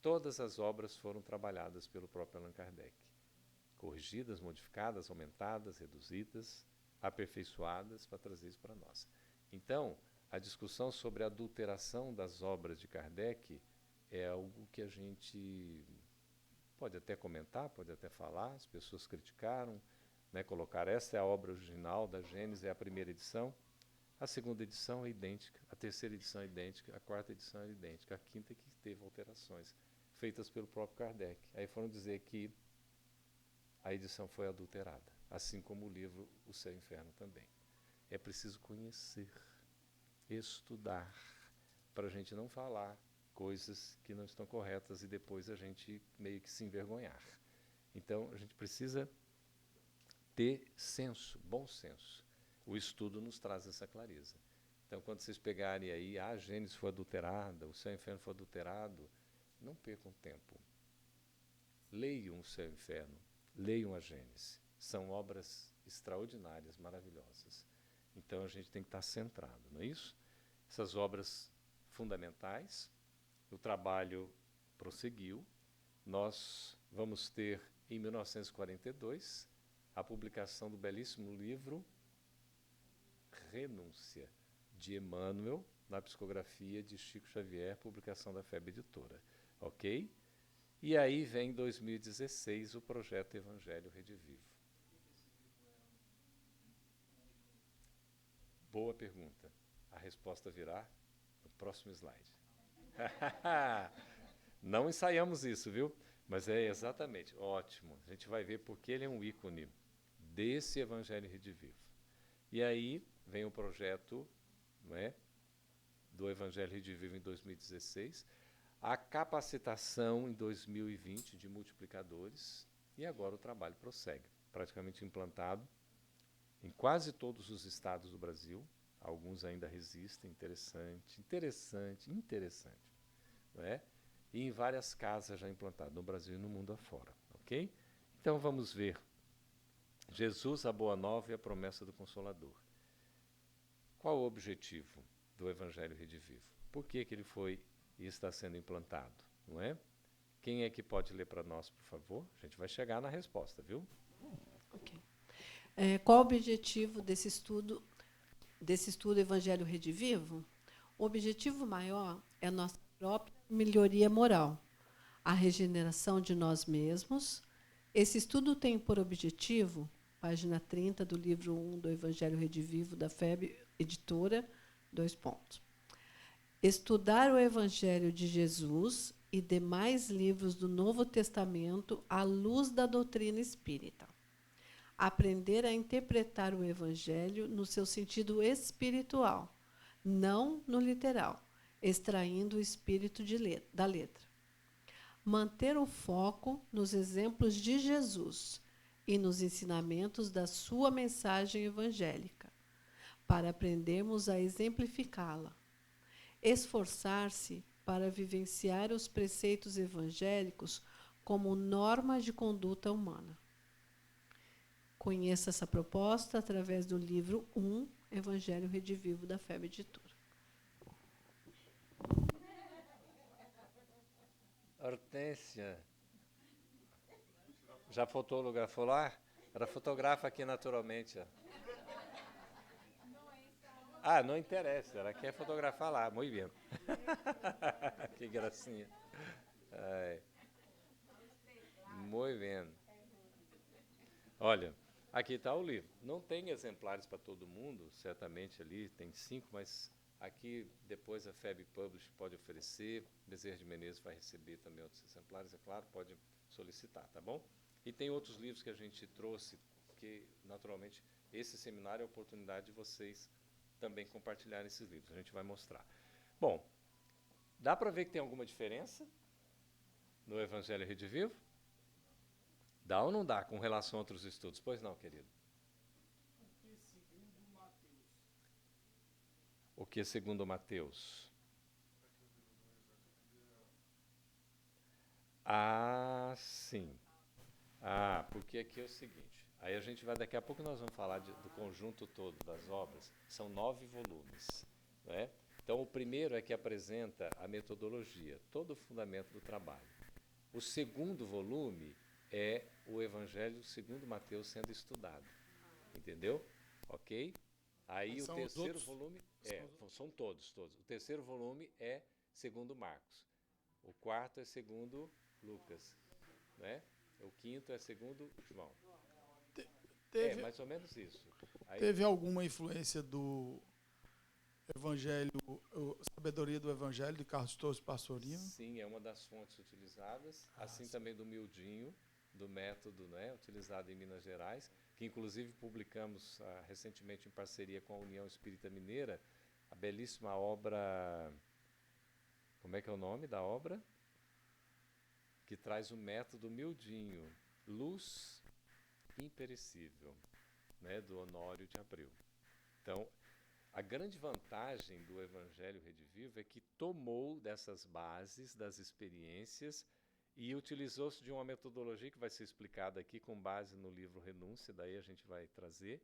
Todas as obras foram trabalhadas pelo próprio Allan Kardec, corrigidas, modificadas, aumentadas, reduzidas, aperfeiçoadas para trazer isso para nós. Então, a discussão sobre a adulteração das obras de Kardec é algo que a gente pode até comentar, pode até falar, as pessoas criticaram, né, colocaram essa é a obra original da Gênese, é a primeira edição, a segunda edição é idêntica, a terceira edição é idêntica, a quarta edição é idêntica, a quinta que teve alterações, feitas pelo próprio Kardec. Aí foram dizer que a edição foi adulterada, assim como o livro O Céu e o Inferno também. É preciso conhecer, estudar, para a gente não falar coisas que não estão corretas e depois a gente meio que se envergonhar. Então, a gente precisa ter senso, bom senso. O estudo nos traz essa clareza. Então, quando vocês pegarem aí, a Gênesis foi adulterada, o Céu e o Inferno foi adulterado, não percam tempo. Leiam o Céu e o Inferno, leiam a Gênesis. São obras extraordinárias, maravilhosas. Então, a gente tem que estar centrado, não é isso? Essas obras fundamentais, o trabalho prosseguiu. Nós vamos ter, em 1942, a publicação do belíssimo livro Renúncia, de Emmanuel, na psicografia de Chico Xavier, publicação da FEB Editora. Ok? E aí vem, em 2016, o projeto Evangelho Redivivo. Boa pergunta. A resposta virá no próximo slide. Não ensaiamos isso, viu? Mas é exatamente, ótimo. A gente vai ver porque ele é um ícone desse Evangelho Redivivo. E aí vem o projeto, não é, do Evangelho Redivivo em 2016, a capacitação em 2020 de multiplicadores, e agora o trabalho prossegue, praticamente implantado em quase todos os estados do Brasil. Alguns ainda resistem, interessante, não é? E em várias casas já implantado no Brasil e no mundo afora, ok? Então vamos ver Jesus, a Boa Nova e a promessa do Consolador. Qual o objetivo do Evangelho Redivivo? Por que ele foi e está sendo implantado, não é? Quem é que pode ler para nós, por favor? A gente vai chegar na resposta, viu? Ok. Qual o objetivo desse estudo Evangelho Redivivo? O objetivo maior é a nossa própria melhoria moral, a regeneração de nós mesmos. Esse estudo tem por objetivo, página 30 do livro 1 do Evangelho Redivivo da FEB Editora, 2 pontos. Estudar o Evangelho de Jesus e demais livros do Novo Testamento à luz da doutrina espírita. Aprender a interpretar o Evangelho no seu sentido espiritual, não no literal, extraindo o espírito da letra. Manter o foco nos exemplos de Jesus e nos ensinamentos da sua mensagem evangélica, para aprendermos a exemplificá-la. Esforçar-se para vivenciar os preceitos evangélicos como norma de conduta humana. Conheça essa proposta através do livro 1, Evangelho Redivivo, da FEB Editora. Hortência, já fotografou lá? Ela fotografa aqui naturalmente. Ó. Ah, não interessa, ela quer fotografar lá, muito bem. Que gracinha. Ai. Muito bem. Olha, Aqui está o livro. Não tem exemplares para todo mundo, certamente ali tem 5, mas aqui depois a FEB Publish pode oferecer, Bezerra de Menezes vai receber também outros exemplares, é claro, pode solicitar, tá bom? E tem outros livros que a gente trouxe, que naturalmente esse seminário é a oportunidade de vocês também compartilharem esses livros, a gente vai mostrar. Bom, dá para ver que tem alguma diferença no Evangelho Rede Vivo? Dá ou não dá com relação a outros estudos? Pois não, querido. O que segundo Mateus? Ah, sim. Ah, porque aqui é o seguinte. Aí a gente vai, daqui a pouco nós vamos falar do conjunto todo das obras. São 9 volumes, né? Então o primeiro é que apresenta a metodologia, todo o fundamento do trabalho. O segundo volume é o Evangelho segundo Mateus sendo estudado. Entendeu? Ok? Aí o terceiro volume são todos. O terceiro volume é segundo Marcos. O quarto é segundo Lucas, né? O quinto é segundo João. Teve, mais ou menos isso. Aí, teve alguma influência do Evangelho, Sabedoria do Evangelho, de Carlos Torres Pastorino? sim, é uma das fontes utilizadas, assim também do Mildinho, do método, né, utilizado em Minas Gerais, que inclusive publicamos recentemente em parceria com a União Espírita Mineira, a belíssima obra, como é que é o nome da obra? Que traz o método Mildinho, Luz Imperecível, né, do Honório de Abreu. Então, a grande vantagem do Evangelho Rede Viva é que tomou dessas bases, das experiências, e utilizou-se de uma metodologia que vai ser explicada aqui com base no livro Renúncia, daí a gente vai trazer,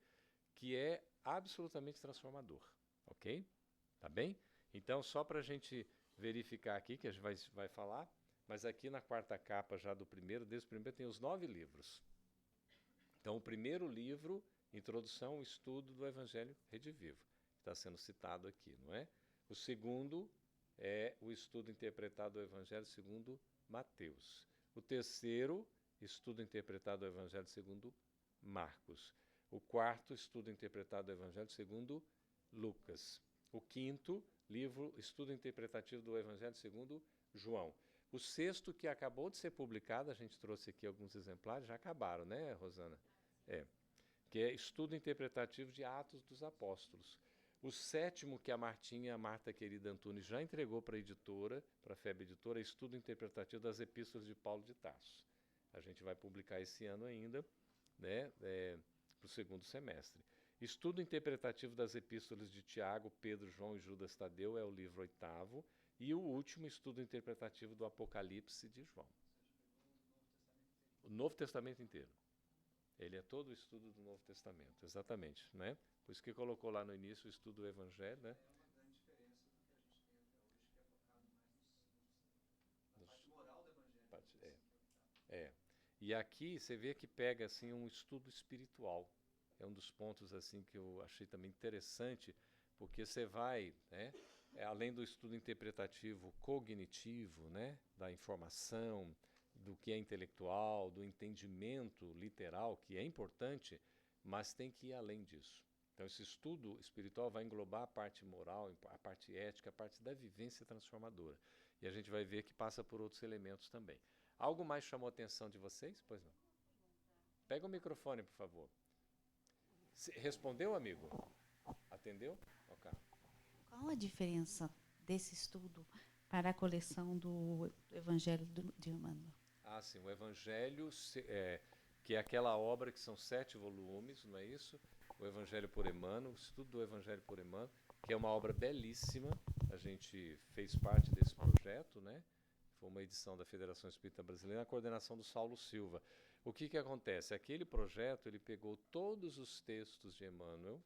que é absolutamente transformador, ok? Tá bem? Então, só para a gente verificar aqui, que a gente vai falar, mas aqui na quarta capa já do primeiro, desde o primeiro, tem os 9 livros. Então, o primeiro livro, Introdução ao Estudo do Evangelho Rede Vivo, está sendo citado aqui, não é? O segundo é o estudo interpretado do Evangelho segundo Mateus. O terceiro, estudo interpretado do Evangelho segundo Marcos. O quarto, estudo interpretado do Evangelho segundo Lucas. O quinto, livro, estudo interpretativo do Evangelho segundo João. O sexto, que acabou de ser publicado, a gente trouxe aqui alguns exemplares, já acabaram, né, Rosana? Que é Estudo Interpretativo de Atos dos Apóstolos. O sétimo, que a Marta Querida Antunes já entregou para a editora, para a FEB Editora, é Estudo Interpretativo das Epístolas de Paulo de Tarso. A gente vai publicar esse ano ainda, né, para o segundo semestre. Estudo Interpretativo das Epístolas de Tiago, Pedro, João e Judas Tadeu é o livro 8º. E o último, Estudo Interpretativo do Apocalipse de João. O Novo Testamento inteiro. Ele é todo o estudo do Novo Testamento, exatamente, né? Por isso que colocou lá no início o estudo do Evangelho, né? É uma grande diferença do que a gente tem até hoje, que é focado mais na parte moral do Evangelho. E aqui você vê que pega assim um estudo espiritual. É um dos pontos assim que eu achei também interessante, porque você vai, né? Além do estudo interpretativo cognitivo, né? Da informação, do que é intelectual, do entendimento literal, que é importante, mas tem que ir além disso. Então, esse estudo espiritual vai englobar a parte moral, a parte ética, a parte da vivência transformadora. E a gente vai ver que passa por outros elementos também. Algo mais chamou a atenção de vocês? Pois não. Pega o microfone, por favor. Respondeu, amigo? Atendeu? Ok. Qual a diferença desse estudo para a coleção do Evangelho de Emmanuel? Ah, sim, o Evangelho, que é aquela obra que são 7 volumes, não é isso? O Evangelho por Emmanuel, o estudo do Evangelho por Emmanuel, que é uma obra belíssima. A gente fez parte desse projeto, né? Foi uma edição da Federação Espírita Brasileira, na coordenação do Saulo Silva. O que acontece? Aquele projeto, ele pegou todos os textos de Emmanuel,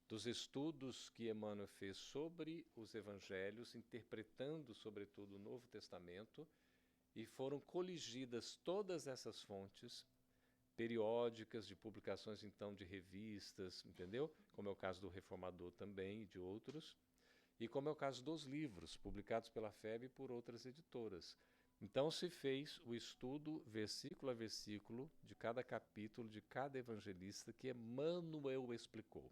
dos estudos que Emmanuel fez sobre os evangelhos, interpretando, sobretudo, o Novo Testamento, e foram coligidas todas essas fontes periódicas de publicações, então, de revistas, entendeu? Como é o caso do Reformador também e de outros, e como é o caso dos livros publicados pela FEB e por outras editoras. Então se fez o estudo versículo a versículo de cada capítulo, de cada evangelista que Emmanuel explicou.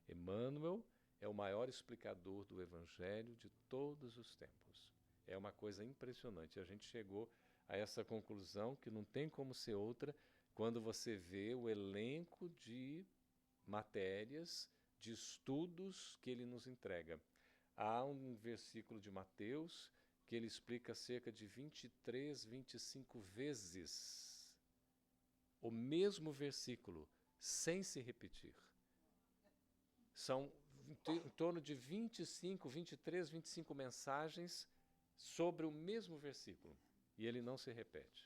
Emmanuel é o maior explicador do evangelho de todos os tempos. É uma coisa impressionante. A gente chegou a essa conclusão que não tem como ser outra quando você vê o elenco de matérias, de estudos que ele nos entrega. Há um versículo de Mateus que ele explica cerca de 23, 25 vezes o mesmo versículo, sem se repetir. São em torno de 25, 23, 25 mensagens sobre o mesmo versículo, e ele não se repete.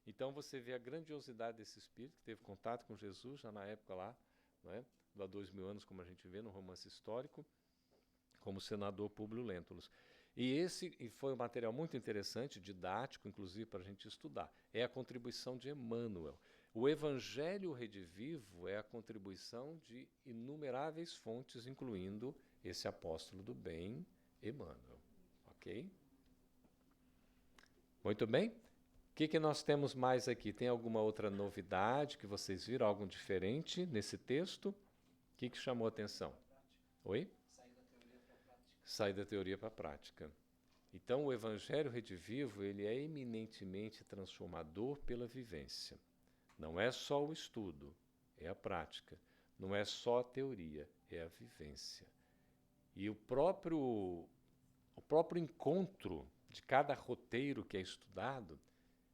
Então você vê a grandiosidade desse espírito, que teve contato com Jesus já na época lá, não é? Há 2000 anos, como a gente vê no romance histórico, como senador Públio Lentulus. E foi um material muito interessante, didático, inclusive, para a gente estudar. É a contribuição de Emmanuel. O Evangelho Redivivo é a contribuição de inumeráveis fontes, incluindo esse apóstolo do bem, Emmanuel. Ok? Muito bem. O que nós temos mais aqui? Tem alguma outra novidade que vocês viram? Algo diferente nesse texto? O que chamou a atenção? Oi? Sair da teoria para a prática. Então, o Evangelho Redivivo, ele é eminentemente transformador pela vivência. Não é só o estudo, é a prática. Não é só a teoria, é a vivência. E o próprio encontro de cada roteiro que é estudado,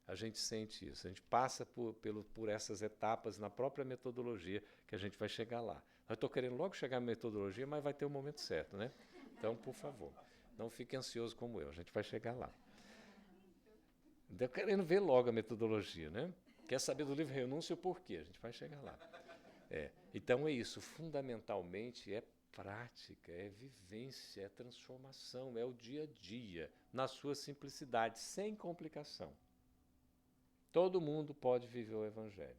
a gente sente isso. A gente passa por essas etapas na própria metodologia, que a gente vai chegar lá. Eu estou querendo logo chegar na metodologia, mas vai ter o momento certo, né? Então, por favor, não fique ansioso como eu, a gente vai chegar lá. Estou querendo ver logo a metodologia, né? Quer saber do livro Renúncia o porquê? A gente vai chegar lá. Então é isso, fundamentalmente é prática, é vivência, é transformação, é o dia a dia, na sua simplicidade, sem complicação. Todo mundo pode viver o Evangelho.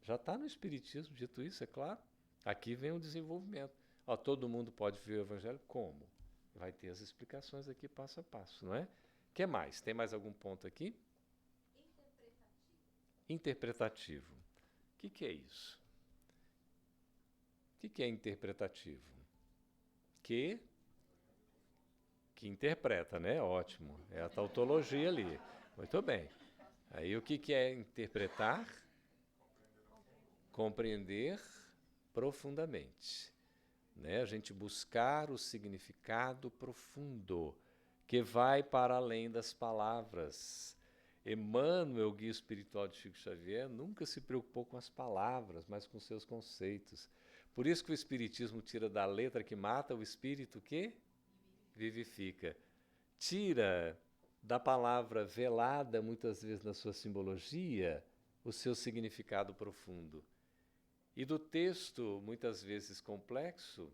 Já está no Espiritismo dito isso, é claro. Aqui vem o desenvolvimento. Todo mundo pode viver o Evangelho como? Vai ter as explicações aqui passo a passo, não é? O que mais? Tem mais algum ponto aqui? Interpretativo. O que é isso? O que é interpretativo? Que interpreta, né? Ótimo. É a tautologia ali. Muito bem. Aí o que é interpretar? Compreender profundamente. Né? A gente buscar o significado profundo, que vai para além das palavras. Emmanuel, guia espiritual de Chico Xavier, nunca se preocupou com as palavras, mas com seus conceitos. Por isso que o Espiritismo tira da letra que mata o espírito que vivifica. Tira da palavra velada, muitas vezes na sua simbologia, o seu significado profundo. E do texto, muitas vezes complexo,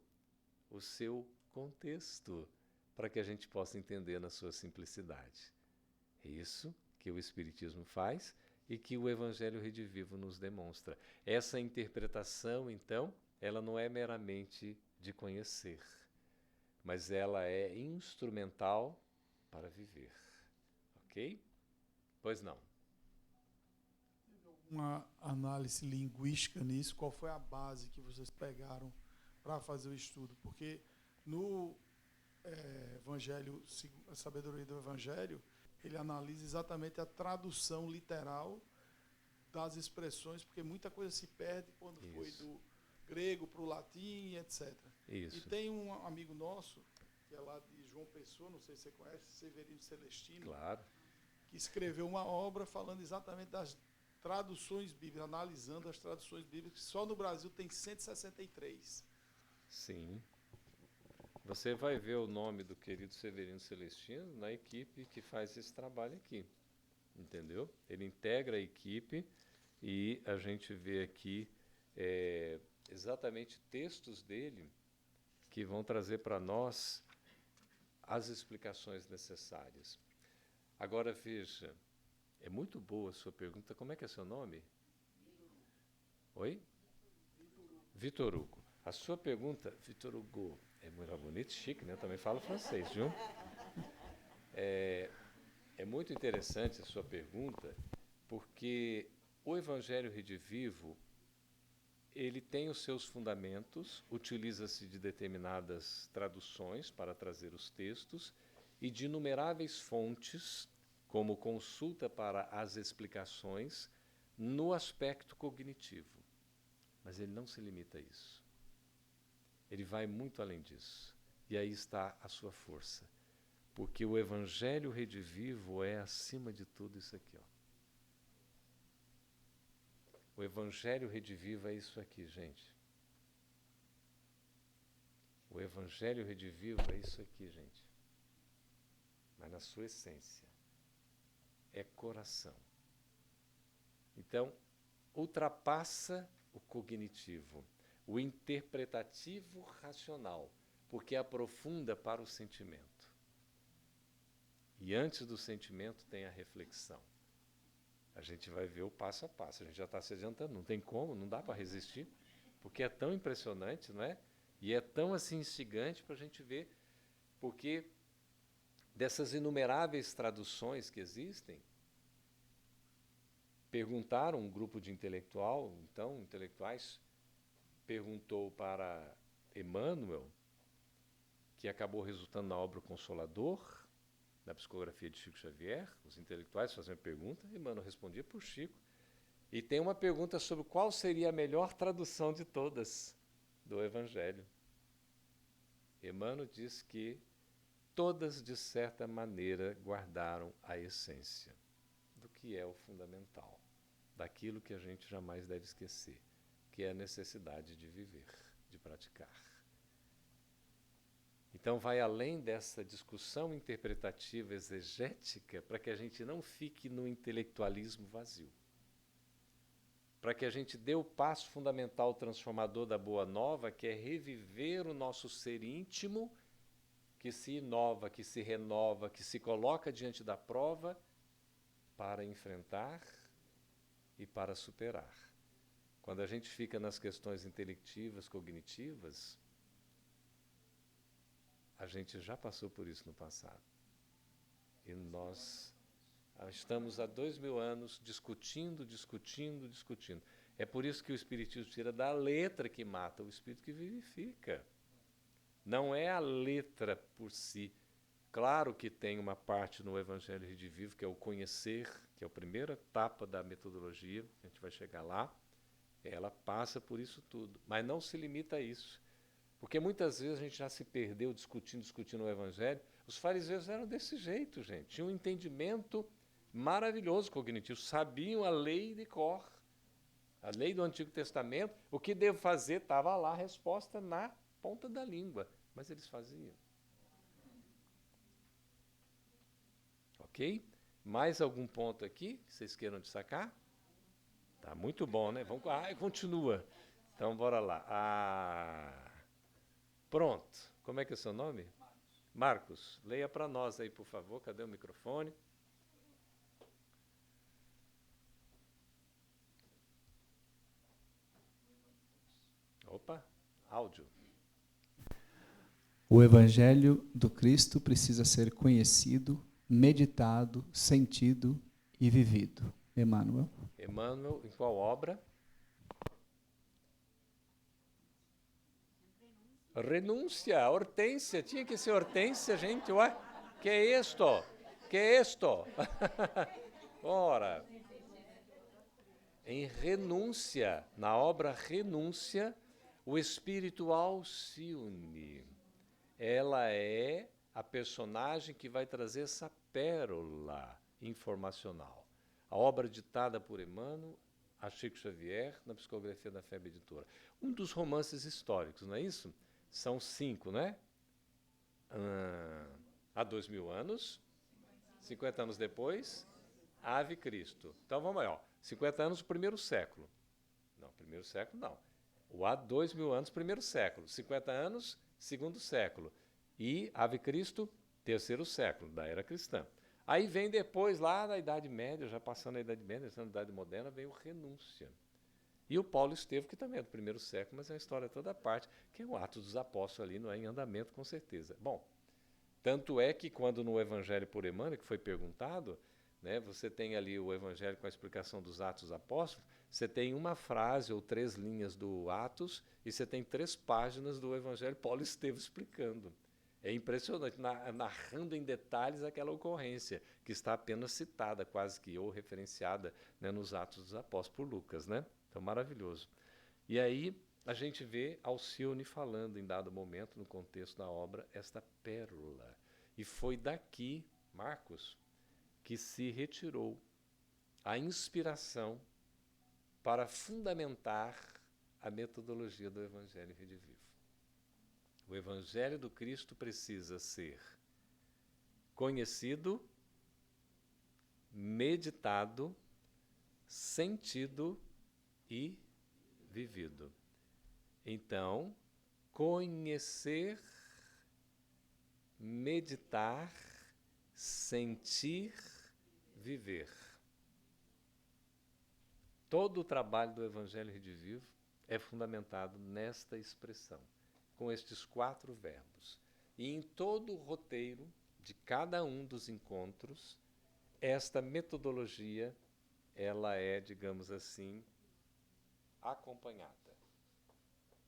o seu contexto, para que a gente possa entender na sua simplicidade. É isso que o Espiritismo faz e que o Evangelho Redivivo nos demonstra. Essa interpretação, então, ela não é meramente de conhecer, mas ela é instrumental para viver. Ok? Pois não. Uma análise linguística nisso, qual foi a base que vocês pegaram para fazer o estudo? Porque no Evangelho, a sabedoria do Evangelho, ele analisa exatamente a tradução literal das expressões, porque muita coisa se perde quando foi do grego para o latim, etc. Isso. E tem um amigo nosso, que é lá de João Pessoa, não sei se você conhece, Severino Celestino, claro, que escreveu uma obra falando exatamente das traduções bíblicas, analisando as traduções bíblicas, só no Brasil tem 163. Sim. Você vai ver o nome do querido Severino Celestino na equipe que faz esse trabalho aqui, entendeu? Ele integra a equipe e a gente vê aqui exatamente textos dele que vão trazer para nós as explicações necessárias. Agora, veja, é muito boa a sua pergunta. Como é que é seu nome? Oi? Vitor Hugo. A sua pergunta, Vitor Hugo, é muito bonito, chique, né? Eu também falo francês, viu? É muito interessante a sua pergunta, porque o Evangelho Redivivo, ele tem os seus fundamentos, utiliza-se de determinadas traduções para trazer os textos e de inumeráveis fontes, como consulta para as explicações, no aspecto cognitivo. Mas ele não se limita a isso. Ele vai muito além disso. E aí está a sua força. Porque o Evangelho Redivivo é, acima de tudo, isso aqui, ó. O Evangelho Redivivo é isso aqui, gente. O Evangelho Redivivo é isso aqui, gente. Mas na sua essência. É coração. Então, ultrapassa o cognitivo, o interpretativo racional, porque aprofunda para o sentimento. E antes do sentimento tem a reflexão. A gente vai ver o passo a passo, a gente já está se adiantando, não tem como, não dá para resistir, porque é tão impressionante, não é? E é tão assim instigante para a gente ver, porque dessas inumeráveis traduções que existem, perguntaram um grupo de intelectuais, perguntou para Emmanuel, que acabou resultando na obra O Consolador, na psicografia de Chico Xavier. Os intelectuais faziam a pergunta, Emmanuel respondia por Chico. E tem uma pergunta sobre qual seria a melhor tradução de todas do Evangelho. Emmanuel diz que todas, de certa maneira, guardaram a essência do que é o fundamental, daquilo que a gente jamais deve esquecer, que é a necessidade de viver, de praticar. Então vai além dessa discussão interpretativa exegética para que a gente não fique no intelectualismo vazio. Para que a gente dê o passo fundamental transformador da Boa Nova, que é reviver o nosso ser íntimo, que se inova, que se renova, que se coloca diante da prova para enfrentar e para superar. Quando a gente fica nas questões intelectivas, cognitivas, a gente já passou por isso no passado. E nós estamos há 2000 anos discutindo. É por isso que o Espiritismo tira da letra que mata o Espírito que vivifica. Não é a letra por si. Claro que tem uma parte no Evangelho Redivivo, que é o conhecer, que é a primeira etapa da metodologia, a gente vai chegar lá. Ela passa por isso tudo, mas não se limita a isso. Porque muitas vezes a gente já se perdeu discutindo o Evangelho. Os fariseus eram desse jeito, gente. Tinham um entendimento maravilhoso cognitivo. Sabiam a lei de cor. A lei do Antigo Testamento. O que devo fazer? Estava lá a resposta na ponta da língua. Mas eles faziam. Ok? Mais algum ponto aqui que vocês queiram destacar? Tá muito bom, né? Vamos, continua. Então, bora lá. Pronto. Como é que é o seu nome? Marcos. Leia para nós aí, por favor. Cadê o microfone? Opa, áudio. O Evangelho do Cristo precisa ser conhecido, meditado, sentido e vivido. Emmanuel. Emmanuel, em qual obra? Renúncia, Hortência, tinha que ser Hortência, gente, ué, que é isto? Ora, em Renúncia, na obra Renúncia, o Espírito Alcione, ela é a personagem que vai trazer essa pérola informacional. A obra ditada por Emmanuel a Chico Xavier na psicografia da FEB Editora. Um dos romances históricos, não é isso? São 5, né? Há 2000 anos, 50 anos depois, Ave Cristo. Então vamos aí, ó. 50 anos, primeiro século. Não, primeiro século não. O há 2000 anos, primeiro século. 50 anos, segundo século. E Ave Cristo, terceiro século, da era cristã. Aí vem depois, lá na Idade Média, já passando a Idade Média, na Idade Moderna, vem o Renúncia. E o Paulo Estevam, que também é do primeiro século, mas é uma história toda à parte, que é o Atos dos Apóstolos ali, não é em andamento, com certeza. Bom, Tanto é que quando no Evangelho por Emmanuel, que foi perguntado, né, você tem ali o Evangelho com a explicação dos Atos dos Apóstolos, você tem uma frase ou 3 linhas do Atos e você tem 3 páginas do Evangelho Paulo Estevam explicando. É impressionante, narrando em detalhes aquela ocorrência, que está apenas citada, quase que, ou referenciada, né, nos Atos dos Apóstolos por Lucas. Né? Então, maravilhoso. E aí a gente vê Alcione falando, em dado momento, no contexto da obra, esta pérola. E foi daqui, Marcos, que se retirou a inspiração para fundamentar a metodologia do Evangelho Redivivo. O Evangelho do Cristo precisa ser conhecido, meditado, sentido e vivido. Então, conhecer, meditar, sentir, viver. Todo o trabalho do Evangelho Redivivo é fundamentado nesta expressão, com estes 4 verbos. E em todo o roteiro de cada um dos encontros, esta metodologia, ela é, digamos assim, acompanhada.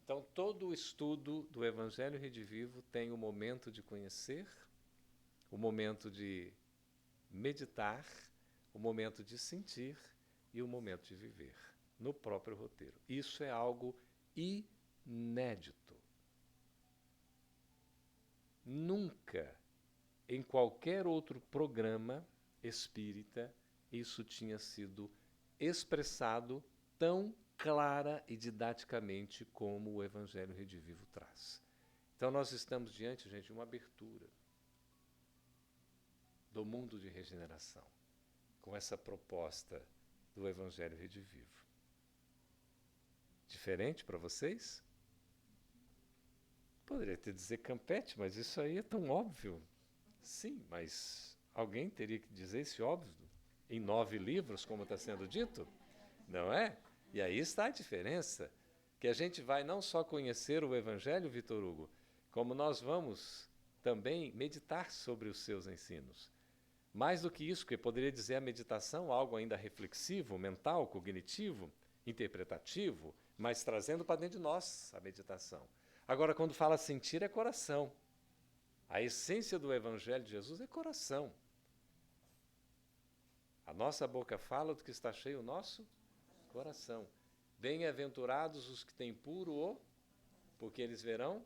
Então, todo o estudo do Evangelho Redivivo tem o momento de conhecer, o momento de meditar, o momento de sentir e o momento de viver, no próprio roteiro. Isso é algo inédito. Nunca, em qualquer outro programa espírita, isso tinha sido expressado tão clara e didaticamente como o Evangelho Redivivo traz. Então nós estamos diante, gente, de uma abertura do mundo de regeneração, com essa proposta do Evangelho Redivivo. Diferente para vocês? Poderia até dizer campete, mas isso aí é tão óbvio. Sim, mas alguém teria que dizer esse óbvio em 9 livros, como está sendo dito? Não é? E aí está a diferença, que a gente vai não só conhecer o Evangelho, Vitor Hugo, como nós vamos também meditar sobre os seus ensinos. Mais do que isso, que eu poderia dizer a meditação, algo ainda reflexivo, mental, cognitivo, interpretativo, mas trazendo para dentro de nós a meditação. Agora, quando fala sentir, é coração. A essência do Evangelho de Jesus é coração. A nossa boca fala do que está cheio o nosso coração. Bem-aventurados os que têm puro o, porque eles verão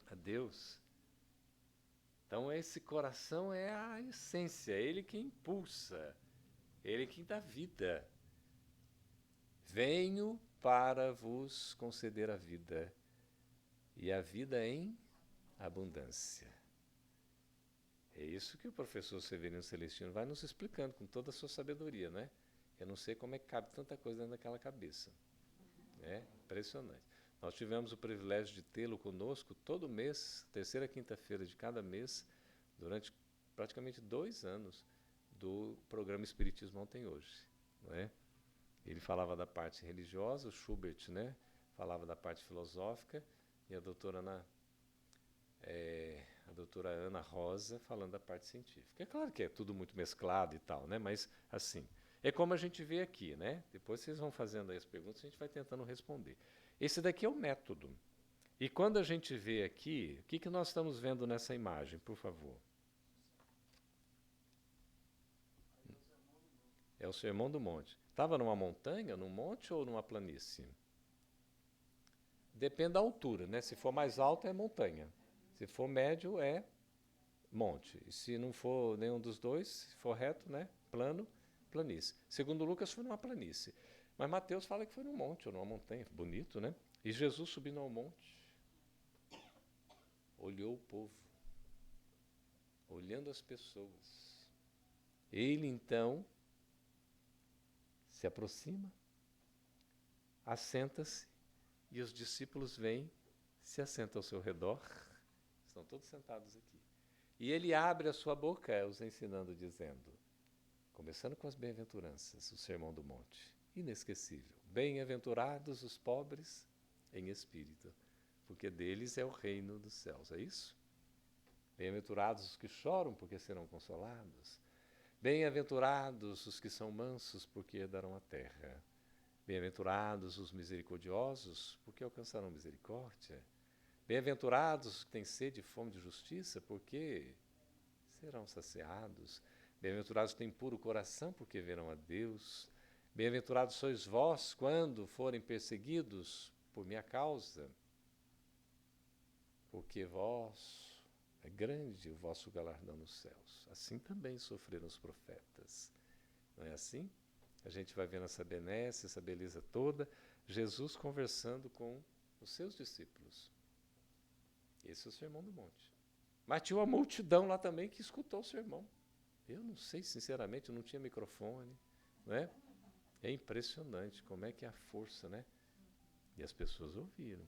a Deus. Então esse coração é a essência, é ele que impulsa, ele que dá vida. Venho para vos conceder a vida, e a vida em abundância. É isso que o professor Severino Celestino vai nos explicando com toda a sua sabedoria, né? Eu não sei como é que cabe tanta coisa dentro daquela cabeça. É impressionante. Nós tivemos o privilégio de tê-lo conosco todo mês, terceira quinta-feira de cada mês, durante praticamente 2 anos do programa Espiritismo Ontem Hoje. Não é? Ele falava da parte religiosa, o Schubert, né, falava da parte filosófica, e a doutora Ana Rosa falando da parte científica. É claro que é tudo muito mesclado e tal, né, mas assim, é como a gente vê aqui, né? Depois vocês vão fazendo aí as perguntas, a gente vai tentando responder. Esse daqui é o método. E quando a gente vê aqui, o que nós estamos vendo nessa imagem, por favor? É o Sermão do Monte. Estava numa montanha, num monte ou numa planície? Depende da altura, né? Se for mais alto é montanha. Se for médio é monte. E se não for nenhum dos dois, se for reto, né? Plano, planície. Segundo Lucas foi numa planície. Mas Mateus fala que foi num monte ou numa montanha. Bonito, né? E Jesus subindo ao monte, olhou o povo, olhando as pessoas. Ele então se aproxima, assenta-se, e os discípulos vêm, se assentam ao seu redor, estão todos sentados aqui. E ele abre a sua boca, os ensinando, dizendo, começando com as bem-aventuranças, o Sermão do Monte, inesquecível. Bem-aventurados os pobres em espírito, porque deles é o reino dos céus. É isso? Bem-aventurados os que choram, porque serão consolados. Bem-aventurados os que são mansos, porque herdarão a terra. Bem-aventurados os misericordiosos, porque alcançarão misericórdia. Bem-aventurados os que têm sede e fome de justiça, porque serão saciados. Bem-aventurados os que têm puro coração, porque verão a Deus. Bem-aventurados sois vós, quando forem perseguidos por minha causa, porque vós é grande o vosso galardão nos céus. Assim também sofreram os profetas. Não é assim? A gente vai vendo essa benesse, essa beleza toda, Jesus conversando com os seus discípulos. Esse é o Sermão do Monte. Mas tinha uma multidão lá também que escutou o sermão. Eu não sei, sinceramente, não tinha microfone, não é? É impressionante como é que é a força, né? E as pessoas ouviram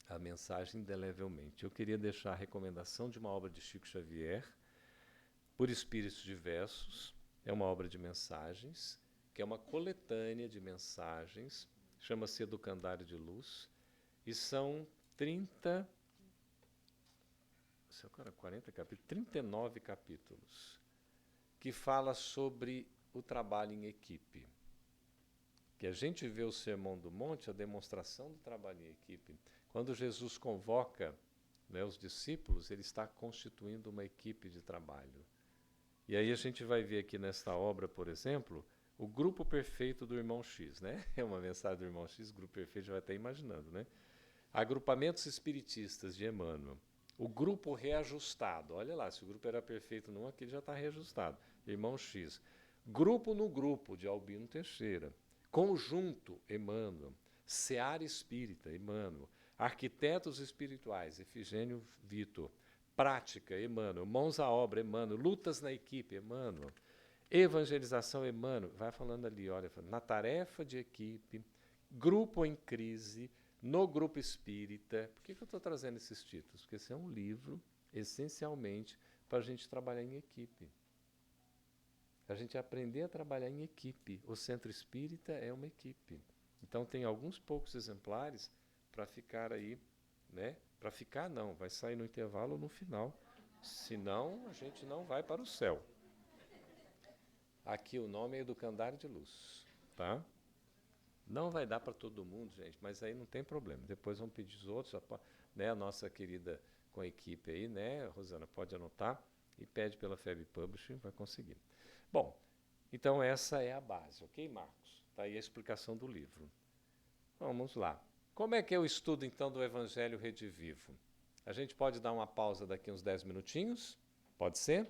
a mensagem indelevelmente. Eu queria deixar a recomendação de uma obra de Chico Xavier, Por Espíritos Diversos. É uma obra de mensagens, que é uma coletânea de mensagens, chama-se Educandário de Luz, e são 39 capítulos, que fala sobre o trabalho em equipe. Que a gente vê o Sermão do Monte, a demonstração do trabalho em equipe. Quando Jesus convoca, né, os discípulos, ele está constituindo uma equipe de trabalho. E aí a gente vai ver aqui nesta obra, por exemplo, o grupo perfeito do irmão X, né? É uma mensagem do irmão X, grupo perfeito, já vai estar imaginando, né? Agrupamentos espiritistas de Emmanuel. O grupo reajustado. Olha lá, se o grupo era perfeito num, aqui já está reajustado. Irmão X. Grupo no grupo, de Albino Teixeira. Conjunto, Emmanuel. Seara Espírita, Emmanuel. Arquitetos espirituais, Efigênio Vitor. Prática, Emmanuel. Mãos à obra, Emmanuel. Lutas na equipe, Emmanuel. Evangelização, Emmanuel. Vai falando ali, olha, na tarefa de equipe, grupo em crise, no grupo espírita. Por que eu estou trazendo esses títulos? Porque esse é um livro, essencialmente, para a gente trabalhar em equipe. A gente aprender a trabalhar em equipe. O Centro Espírita é uma equipe. Então, tem alguns poucos exemplares para ficar aí, né? Para ficar, não. Vai sair no intervalo ou no final. Senão, a gente não vai para o céu. Aqui o nome é Educandário de Luz. Tá? Não vai dar para todo mundo, gente, mas aí não tem problema. Depois vão pedir os outros, né? A nossa querida com a equipe aí, né? Rosana, pode anotar e pede pela FEB Publishing, vai conseguir. Bom, então essa é a base, ok, Marcos? Está aí a explicação do livro. Vamos lá. Como é que é o estudo, então, do Evangelho Redivivo? A gente pode dar uma pausa daqui uns 10 minutinhos? Pode ser?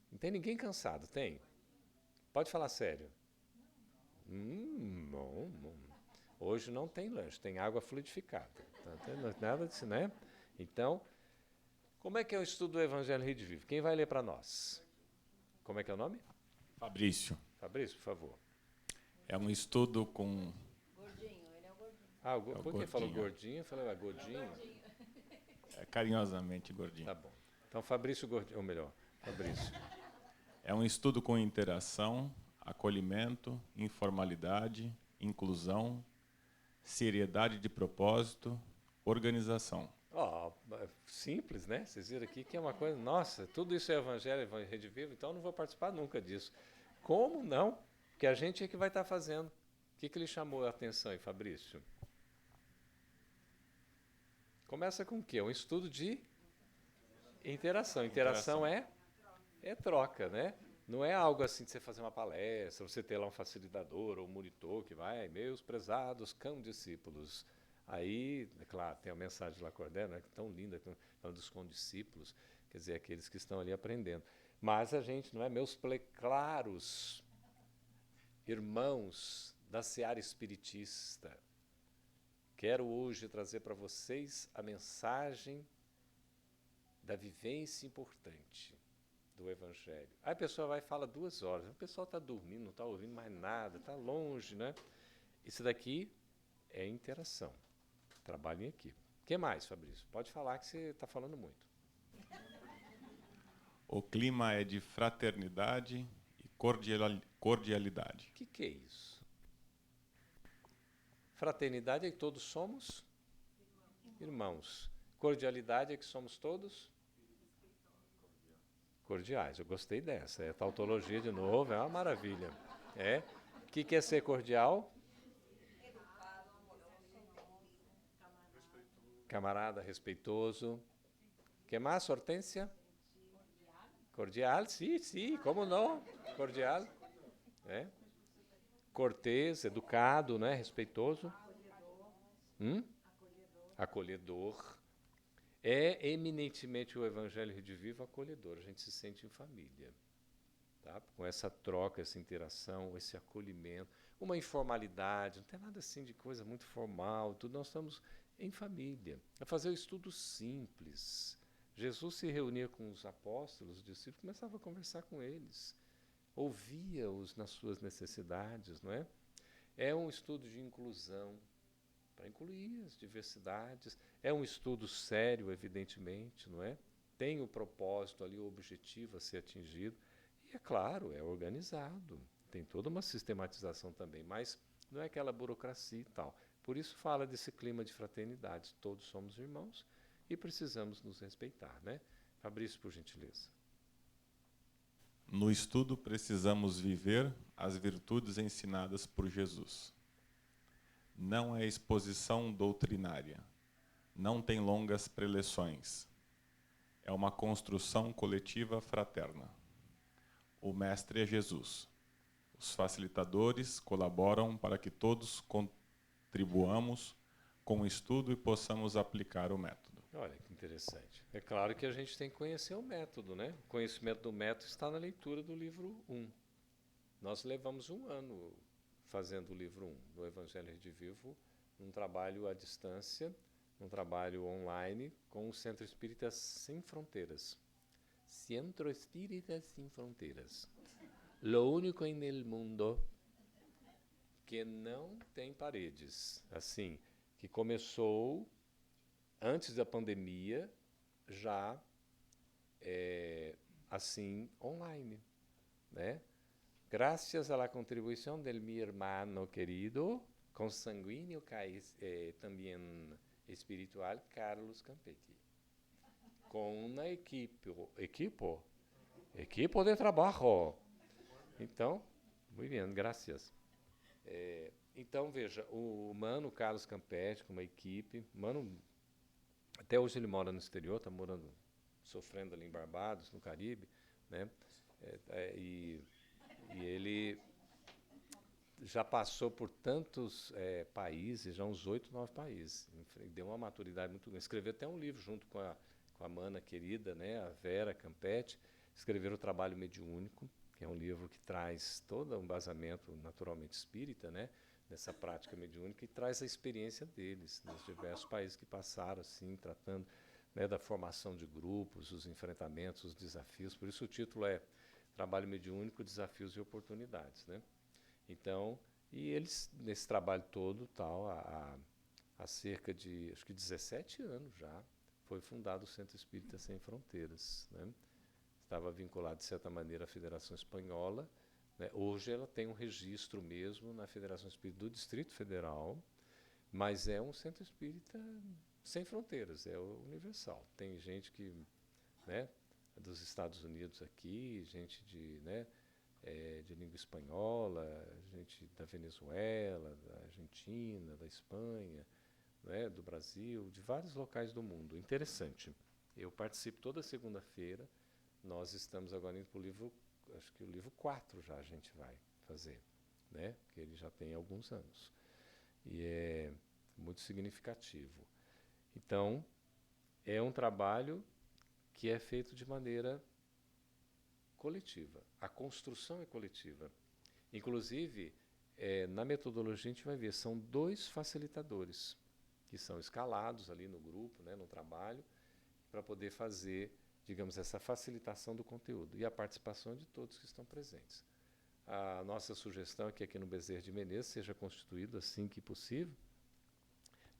Não tem ninguém cansado, tem? Pode falar sério. Bom. Hoje não tem lanche, tem água fluidificada. Tá, nada disso, né? Então, como é que é o estudo do Evangelho Redivivo? Quem vai ler para nós? Como é que é o nome? Fabrício. Fabrício, por favor. É um estudo com... Gordinho, ele é o gordinho. Ah, o por que gordinho. falou gordinho? Eu falei, gordinho. É carinhosamente gordinho. Tá bom. Então, Fabrício Gordinho, ou melhor, Fabrício. É um estudo com interação, acolhimento, informalidade, inclusão, seriedade de propósito, organização. Simples, né? Vocês viram aqui que é uma coisa... Nossa, tudo isso é Evangelho Redivivo, então eu não vou participar nunca disso. Como não? Porque a gente é que vai estar fazendo. O que lhe chamou a atenção aí, Fabrício? Começa com o quê? Um estudo de interação. Interação é troca, né? Não é algo assim de você fazer uma palestra, você ter lá um facilitador ou um monitor que vai, meus prezados condiscípulos. Aí, é claro, tem a mensagem lá Cordero, né, que tão linda, falando dos condiscípulos, quer dizer, aqueles que estão ali aprendendo. Mas a gente, não é? Meus claros irmãos da seara espiritista, quero hoje trazer para vocês a mensagem da vivência importante do Evangelho. Aí a pessoa vai e fala 2 horas, o pessoal está dormindo, não está ouvindo mais nada, está longe, né? Isso daqui é interação, trabalho em equipe. O que mais, Fabrício? Pode falar que você está falando muito. O clima é de fraternidade e cordialidade. O que é isso? Fraternidade é que todos somos irmãos. Cordialidade é que somos todos cordiais. Eu gostei dessa. É tautologia de novo, é uma maravilha. O que é ser cordial? Camarada, respeitoso. Que mais, Hortência? Cordial, sim, como não? Cordial. Cortês, educado, né? Respeitoso. Acolhedor. É eminentemente o Evangelho Redivivo acolhedor. A gente se sente em família. Tá? Com essa troca, essa interação, esse acolhimento. Uma informalidade, não tem nada assim de coisa muito formal. Tudo. Nós estamos em família. É fazer o estudo simples. Jesus se reunia com os apóstolos, os discípulos, começava a conversar com eles. Ouvia-os nas suas necessidades, não é? É um estudo de inclusão, para incluir as diversidades. É um estudo sério, evidentemente, não é? Tem o propósito ali, o objetivo a ser atingido. E, é claro, é organizado. Tem toda uma sistematização também, mas não é aquela burocracia e tal. Por isso fala desse clima de fraternidade. Todos somos irmãos e precisamos nos respeitar, né? Fabrício, por gentileza. No estudo, precisamos viver as virtudes ensinadas por Jesus. Não é exposição doutrinária. Não tem longas preleções. É uma construção coletiva fraterna. O mestre é Jesus. Os facilitadores colaboram para que todos contribuamos com o estudo e possamos aplicar o método. Olha que interessante. É claro que a gente tem que conhecer o método, né? O conhecimento do método está na leitura do livro 1. Nós levamos 1 ano fazendo o livro 1 do Evangelho Redivivo, um trabalho à distância, um trabalho online com o Centro Espírita Sem Fronteiras. Centro Espírita Sem Fronteiras. Lo único en el mundo que não tem paredes. Assim, que começou antes da pandemia, já assim, online, né? Gracias a la contribución del mi hermano querido, consanguíneo también espiritual, Carlos Campetti. Com uma equipo de trabalho. Então, muito bem, graças. Então, veja, o Mano Carlos Campetti, com uma equipe, Mano, até hoje ele mora no exterior, está morando, sofrendo ali em Barbados, no Caribe, né? E ele já passou por tantos países, já uns 8, 9 países. Deu uma maturidade muito grande. Escreveu até um livro junto com a mana querida, né, a Vera Campetti. Escreveram o Trabalho Mediúnico, que é um livro que traz todo um embasamento naturalmente espírita, né, nessa prática mediúnica, e traz a experiência deles, nos diversos países que passaram, assim, tratando, né, da formação de grupos, os enfrentamentos, os desafios. Por isso o título é Trabalho Mediúnico, Desafios e Oportunidades, né? Então, e eles, nesse trabalho todo, tal, há cerca de, acho que 17 anos já, foi fundado o Centro Espírita Sem Fronteiras, né? Estava vinculado, de certa maneira, à Federação Espanhola, né? Hoje ela tem um registro mesmo na Federação Espírita do Distrito Federal, mas é um Centro Espírita sem fronteiras, é universal. Tem gente que, né, dos Estados Unidos aqui, gente de, né, de língua espanhola, gente da Venezuela, da Argentina, da Espanha, né, do Brasil, de vários locais do mundo. Interessante. Eu participo toda segunda-feira. Nós estamos agora indo para o livro, acho que o livro 4 já a gente vai fazer, né, que ele já tem alguns anos. E é muito significativo. Então, é um trabalho que é feito de maneira coletiva. A construção é coletiva. Inclusive, na metodologia a gente vai ver, são 2 facilitadores que são escalados ali no grupo, né, no trabalho, para poder fazer, digamos, essa facilitação do conteúdo e a participação de todos que estão presentes. A nossa sugestão é que aqui no Bezerra de Menezes seja constituído, assim que possível,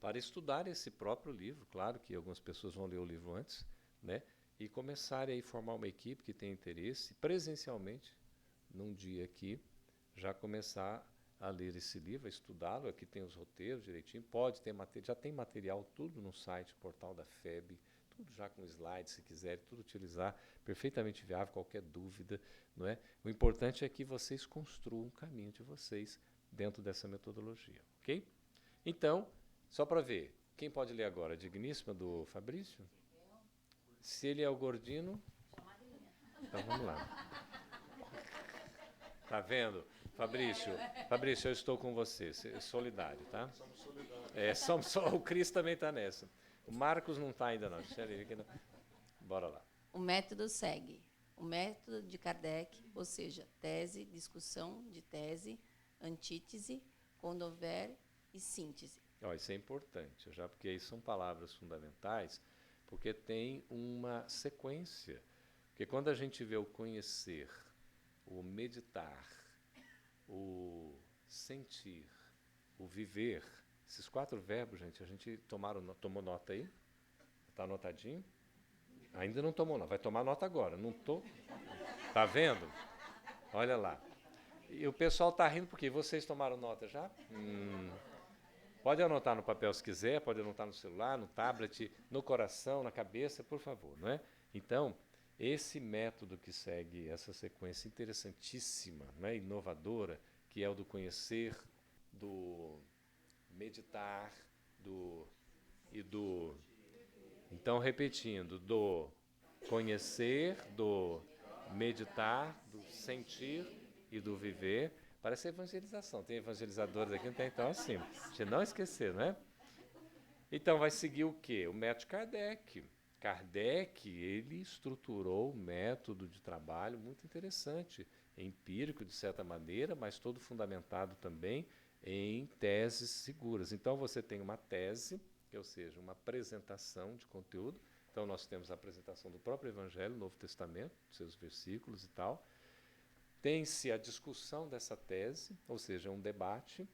para estudar esse próprio livro. Claro que algumas pessoas vão ler o livro antes, né, e começarem a formar uma equipe que tem interesse, presencialmente, num dia aqui, já começar a ler esse livro, a estudá-lo. Aqui tem os roteiros direitinho, pode ter material, já tem material tudo no site, portal da FEB, tudo já com slides, se quiserem, tudo utilizar, perfeitamente viável, qualquer dúvida, não é? O importante é que vocês construam o caminho de vocês dentro dessa metodologia, ok? Então, só para ver, quem pode ler agora? A Digníssima, do Fabrício? Se ele é o Gordino, então vamos lá. Tá vendo? Fabrício, eu estou com você, solidário, tá? Somos solidários. O Cris também está nessa. O Marcos não está ainda, não. Deixa ele ver que não. Bora lá. O método segue o método de Kardec, ou seja, tese, discussão de tese, antítese, controver e síntese. Ó, isso é importante, já porque aí são palavras fundamentais, porque tem uma sequência. Porque quando a gente vê o conhecer, o meditar, o sentir, o viver, esses 4 verbos, gente, a gente tomou nota aí? Está anotadinho? Ainda não tomou nota, vai tomar nota agora. Não tô. Tá vendo? Olha lá. E o pessoal está rindo porque vocês tomaram nota já? Pode anotar no papel se quiser, pode anotar no celular, no tablet, no coração, na cabeça, por favor, não é? Então, esse método que segue essa sequência interessantíssima, né, inovadora, que é o do conhecer, do meditar, e do... Então, repetindo, do conhecer, do meditar, do sentir e do viver. Parece evangelização. Tem evangelizadores aqui, não tem? Então, assim, a gente não esquecer, não é? Então, vai seguir o quê? O método Kardec. Kardec, ele estruturou um método de trabalho muito interessante, empírico, de certa maneira, mas todo fundamentado também em teses seguras. Então, você tem uma tese, ou seja, uma apresentação de conteúdo. Então, nós temos a apresentação do próprio Evangelho, Novo Testamento, seus versículos e tal. Tem-se a discussão dessa tese, ou seja, um debate,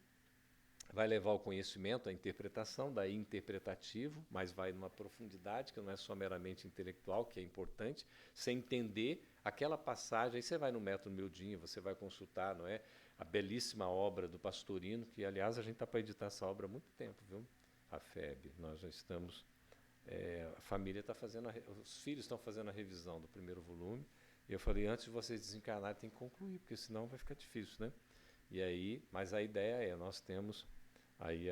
vai levar ao conhecimento, à interpretação, daí interpretativo, mas vai numa profundidade que não é só meramente intelectual, que é importante, você entender aquela passagem, aí você vai no método Mildinho, você vai consultar, não é, a belíssima obra do Pastorino, que, aliás, a gente está para editar essa obra há muito tempo, viu? A FEB, nós já estamos, a família está fazendo, os filhos estão fazendo a revisão do primeiro volume, e eu falei, antes de vocês desencarnarem, tem que concluir, porque senão vai ficar difícil, né? E aí, mas a ideia é, nós temos aí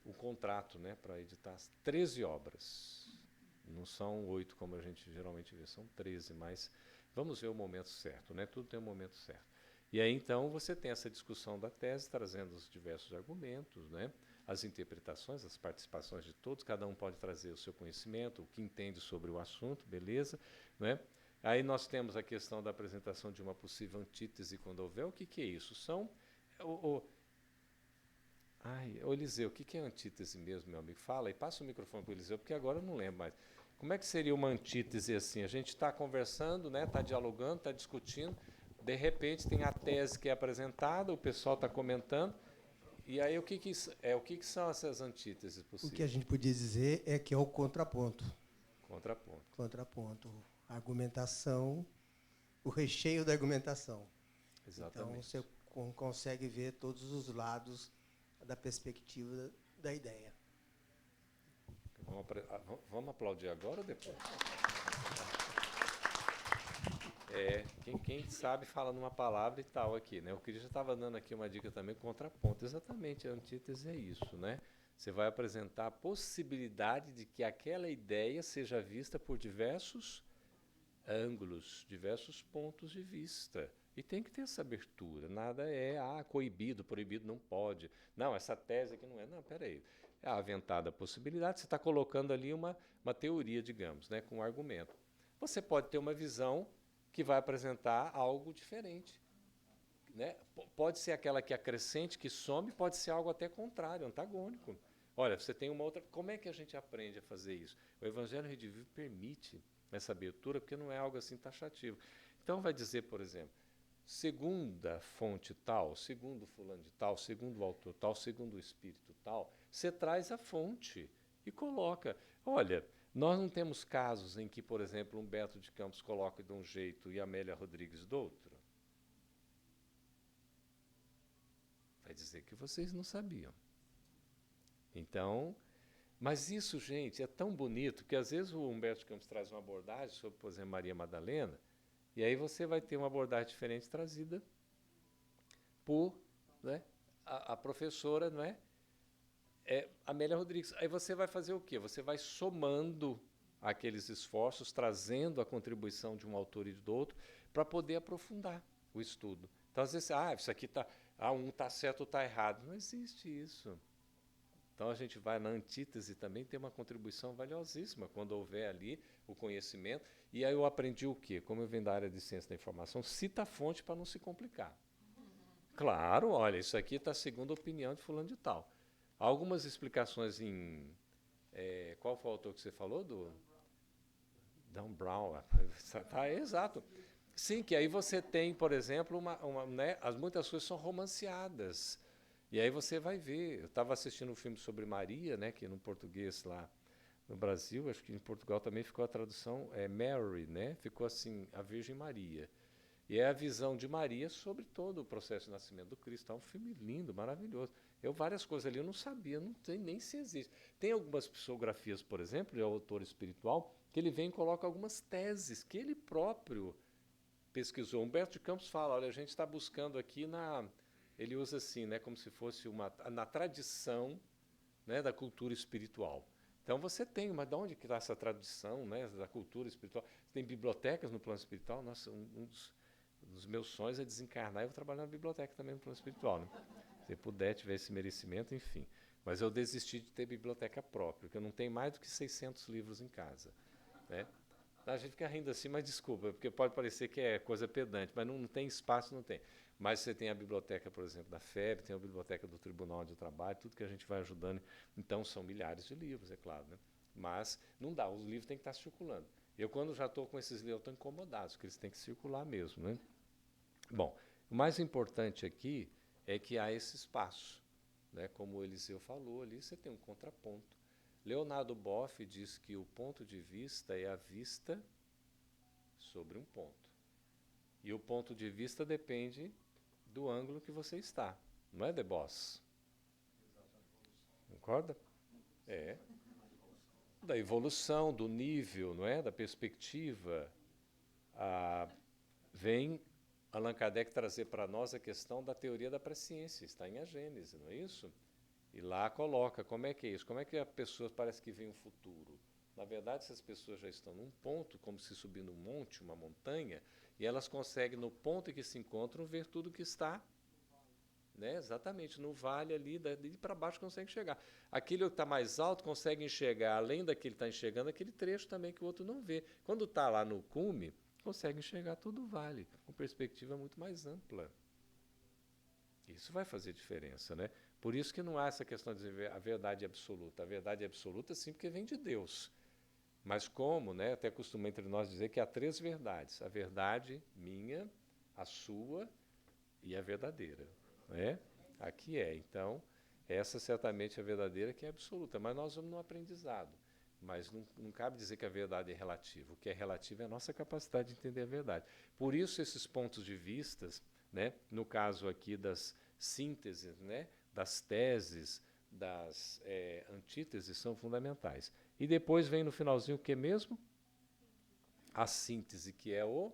o contrato, né, para editar as 13 obras. Não são 8, como a gente geralmente vê, são 13, mas vamos ver o momento certo, né? Tudo tem um momento certo. E aí, então, você tem essa discussão da tese, trazendo os diversos argumentos, né? As interpretações, as participações de todos, cada um pode trazer o seu conhecimento, o que entende sobre o assunto, beleza, né? Aí nós temos a questão da apresentação de uma possível antítese quando houver. O que é isso? São... Eliseu, o que é antítese mesmo, meu amigo? Fala e passa o microfone para o Eliseu, porque agora eu não lembro mais. Como é que seria uma antítese assim? A gente está conversando, né? Está dialogando, está discutindo, de repente tem a tese que é apresentada, o pessoal está comentando, e aí o que são essas antíteses possíveis? O que a gente podia dizer é que é o contraponto. Contraponto. Contraponto. A argumentação, o recheio da argumentação. Exatamente. Então, você consegue ver todos os lados da perspectiva da ideia. Vamos aplaudir agora ou depois? Quem sabe fala numa palavra e tal aqui, né? O Cris já estava dando aqui uma dica também, contraponto. Exatamente, a antítese é isso, né? Você vai apresentar a possibilidade de que aquela ideia seja vista por diversos ângulos, diversos pontos de vista. E tem que ter essa abertura. Nada é coibido, proibido, não pode. Não, essa tese aqui não é. Não, peraí. É a aventada possibilidade, você está colocando ali uma teoria, digamos, né, com um argumento. Você pode ter uma visão que vai apresentar algo diferente. Né? Pode ser aquela que acrescente, que some, pode ser algo até contrário, antagônico. Olha, você tem uma outra... Como é que a gente aprende a fazer isso? O Evangelho Redivivo permite essa abertura, porque não é algo assim taxativo. Então, vai dizer, por exemplo, segundo a fonte tal, segundo fulano de tal, segundo o autor tal, segundo o espírito tal, você traz a fonte e coloca. Olha, nós não temos casos em que, por exemplo, Humberto de Campos coloca de um jeito e Amélia Rodrigues do outro? Vai dizer que vocês não sabiam. Então, Mas isso, gente, é tão bonito que às vezes o Humberto Campos traz uma abordagem sobre, por exemplo, Maria Madalena, e aí você vai ter uma abordagem diferente trazida por, né, a professora, não é? Amélia Rodrigues. Aí você vai fazer o quê? Você vai somando aqueles esforços, trazendo a contribuição de um autor e do outro, para poder aprofundar o estudo. Então, às vezes, isso aqui está, um está certo ou está errado. Não existe isso. Então, a gente vai na antítese também, tem uma contribuição valiosíssima, quando houver ali o conhecimento. E aí eu aprendi o quê? Como eu venho da área de ciência da informação, cita a fonte para não se complicar. Claro, olha, isso aqui está segundo a opinião de fulano de tal. Algumas explicações em... qual foi o autor que você falou? Dan Brown. Tá, exato. Sim, que aí você tem, por exemplo, né, muitas coisas são romanceadas. E aí você vai ver. Eu estava assistindo um filme sobre Maria, né, que no português lá no Brasil, acho que em Portugal também ficou a tradução Mary, né? Ficou assim, a Virgem Maria. E é a visão de Maria sobre todo o processo de nascimento do Cristo. É um filme lindo, maravilhoso. Várias coisas ali eu não sabia, não sei nem se existe. Tem algumas psicografias, por exemplo, de autor espiritual, que ele vem e coloca algumas teses que ele próprio pesquisou. Humberto de Campos fala, olha, a gente está buscando aqui ele usa assim, né, como se fosse na tradição, né, da cultura espiritual. Então você tem, mas de onde que está essa tradição, né, da cultura espiritual? Tem bibliotecas no plano espiritual. Nossa, um dos meus sonhos é desencarnar e eu vou trabalhar na biblioteca também no plano espiritual, né? Se puder, tiver esse merecimento, enfim. Mas eu desisti de ter biblioteca própria, porque eu não tenho mais do que 600 livros em casa, né? A gente fica rindo assim, mas desculpa, porque pode parecer que é coisa pedante, mas não tem espaço, não tem. Mas você tem a biblioteca, por exemplo, da FEB, tem a biblioteca do Tribunal onde eu trabalho, tudo que a gente vai ajudando. Então, são milhares de livros, é claro, né? Mas não dá, os livros têm que estar circulando. Eu, quando já estou com esses livros, estou incomodado, porque eles têm que circular mesmo, né? Bom, o mais importante aqui é que há esse espaço, né? Como o Eliseu falou ali, você tem um contraponto. Leonardo Boff diz que o ponto de vista é a vista sobre um ponto. E o ponto de vista depende do ângulo que você está. Não é, De Boss? Concorda? Da evolução, do nível, não é? Da perspectiva. Vem Allan Kardec trazer para nós a questão da teoria da presciência. Está em A Gênese, não é isso? E lá coloca como é que é isso, como é que a pessoa parece que vê um futuro. Na verdade, essas pessoas já estão num ponto, como se subindo um monte, uma montanha, e elas conseguem, no ponto em que se encontram, ver tudo que está, né, exatamente, no vale ali, dali para baixo consegue enxergar. Aquele que está mais alto consegue enxergar, além daquele que está enxergando, aquele trecho também que o outro não vê. Quando está lá no cume, consegue enxergar todo o vale, com perspectiva muito mais ampla. Isso vai fazer diferença, né? Por isso que não há essa questão de dizer a verdade absoluta. A verdade é absoluta, sim, porque vem de Deus. Mas como, né? Até costumo entre nós dizer que há 3 verdades. A verdade minha, a sua e a verdadeira. Né? Aqui é. Então, essa certamente é a verdadeira, que é absoluta. Mas nós vamos no aprendizado. Mas não cabe dizer que a verdade é relativa. O que é relativo é a nossa capacidade de entender a verdade. Por isso, esses pontos de vistas, né? No caso aqui das sínteses, né? Das teses, das antíteses, são fundamentais. E depois vem no finalzinho o que mesmo? A síntese, que é o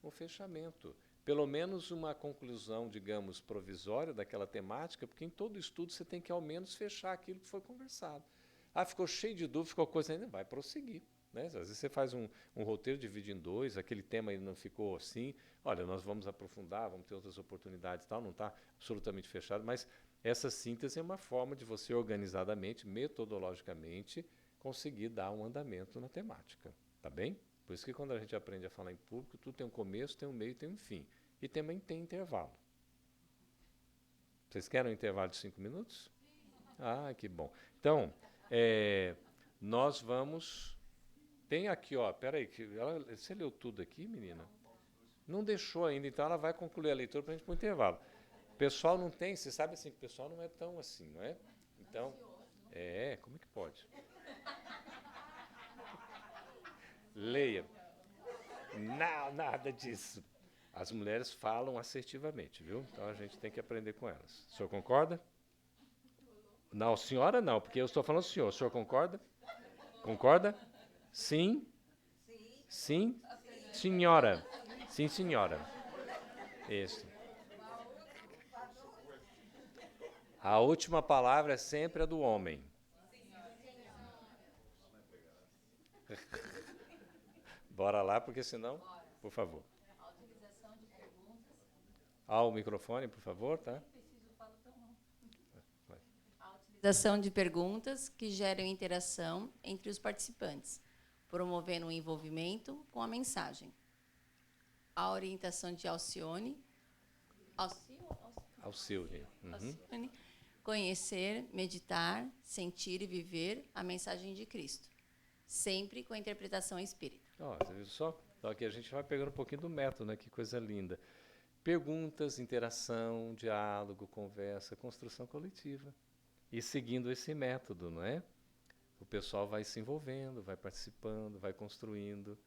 fechamento. Pelo menos uma conclusão, digamos, provisória daquela temática, porque em todo estudo você tem que, ao menos, fechar aquilo que foi conversado. Ficou cheio de dúvida, ficou coisa ainda, vai prosseguir. Né? Às vezes você faz um roteiro, divide em 2, aquele tema ainda não ficou assim, olha, nós vamos aprofundar, vamos ter outras oportunidades e tal, não está absolutamente fechado, mas essa síntese é uma forma de você organizadamente, metodologicamente, conseguir dar um andamento na temática, tá bem? Por isso que quando a gente aprende a falar em público, tudo tem um começo, tem um meio e tem um fim. E também tem intervalo. Vocês querem um intervalo de 5 minutos? Que bom. Então, nós vamos... Tem aqui, peraí, você leu tudo aqui, menina? Não deixou ainda, então ela vai concluir a leitura para a gente ir para o intervalo. O pessoal não tem, você sabe assim, que o pessoal não é tão assim, não é? Então, como é que pode? Leia. Não, nada disso. As mulheres falam assertivamente, viu? Então a gente tem que aprender com elas. O senhor concorda? Não, senhora não, porque eu estou falando senhor. O senhor concorda? Concorda? Sim? Sim? Senhora. Sim, senhora. Isso. A última palavra é sempre a do homem. Bora lá, porque senão, por favor. Ao microfone, por favor, tá? A utilização de perguntas que geram interação entre os participantes, promovendo o envolvimento com a mensagem. A orientação de Alcione. Alcione. Alcione. Conhecer, meditar, sentir e viver a mensagem de Cristo. Sempre com a interpretação espírita. Você viu só? Então aqui a gente vai pegando um pouquinho do método, né? Que coisa linda. Perguntas, interação, diálogo, conversa, construção coletiva. E seguindo esse método, não é? O pessoal vai se envolvendo, vai participando, vai construindo.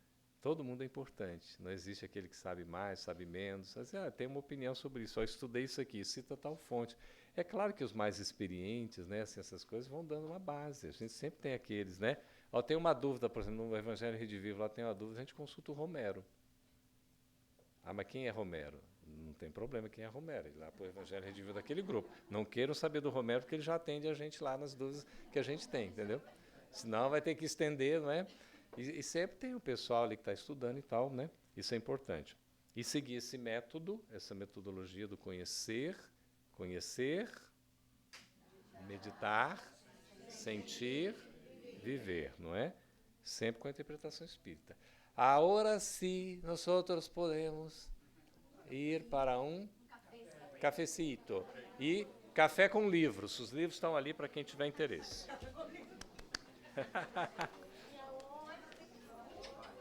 Todo mundo é importante. Não existe aquele que sabe mais, sabe menos. Mas, tem uma opinião sobre isso. Eu estudei isso aqui, cita tal fonte. É claro que os mais experientes, né, assim, essas coisas vão dando uma base. A gente sempre tem aqueles, né? Tem uma dúvida, por exemplo, no Evangelho Redivivo, lá tem uma dúvida, a gente consulta o Romero. Mas quem é Romero? Não tem problema quem é Romero. Ele lá para o Evangelho Redivivo daquele grupo. Não queiram saber do Romero, porque ele já atende a gente lá nas dúvidas que a gente tem, entendeu? Senão vai ter que estender, não é? E sempre tem o pessoal ali que está estudando e tal, né? Isso é importante. E seguir esse método, essa metodologia do conhecer, meditar, sentir, viver, não é? Sempre com a interpretação espírita. Agora sim, nós outros podemos ir para um cafecito. E café com livros. Os livros estão ali para quem tiver interesse.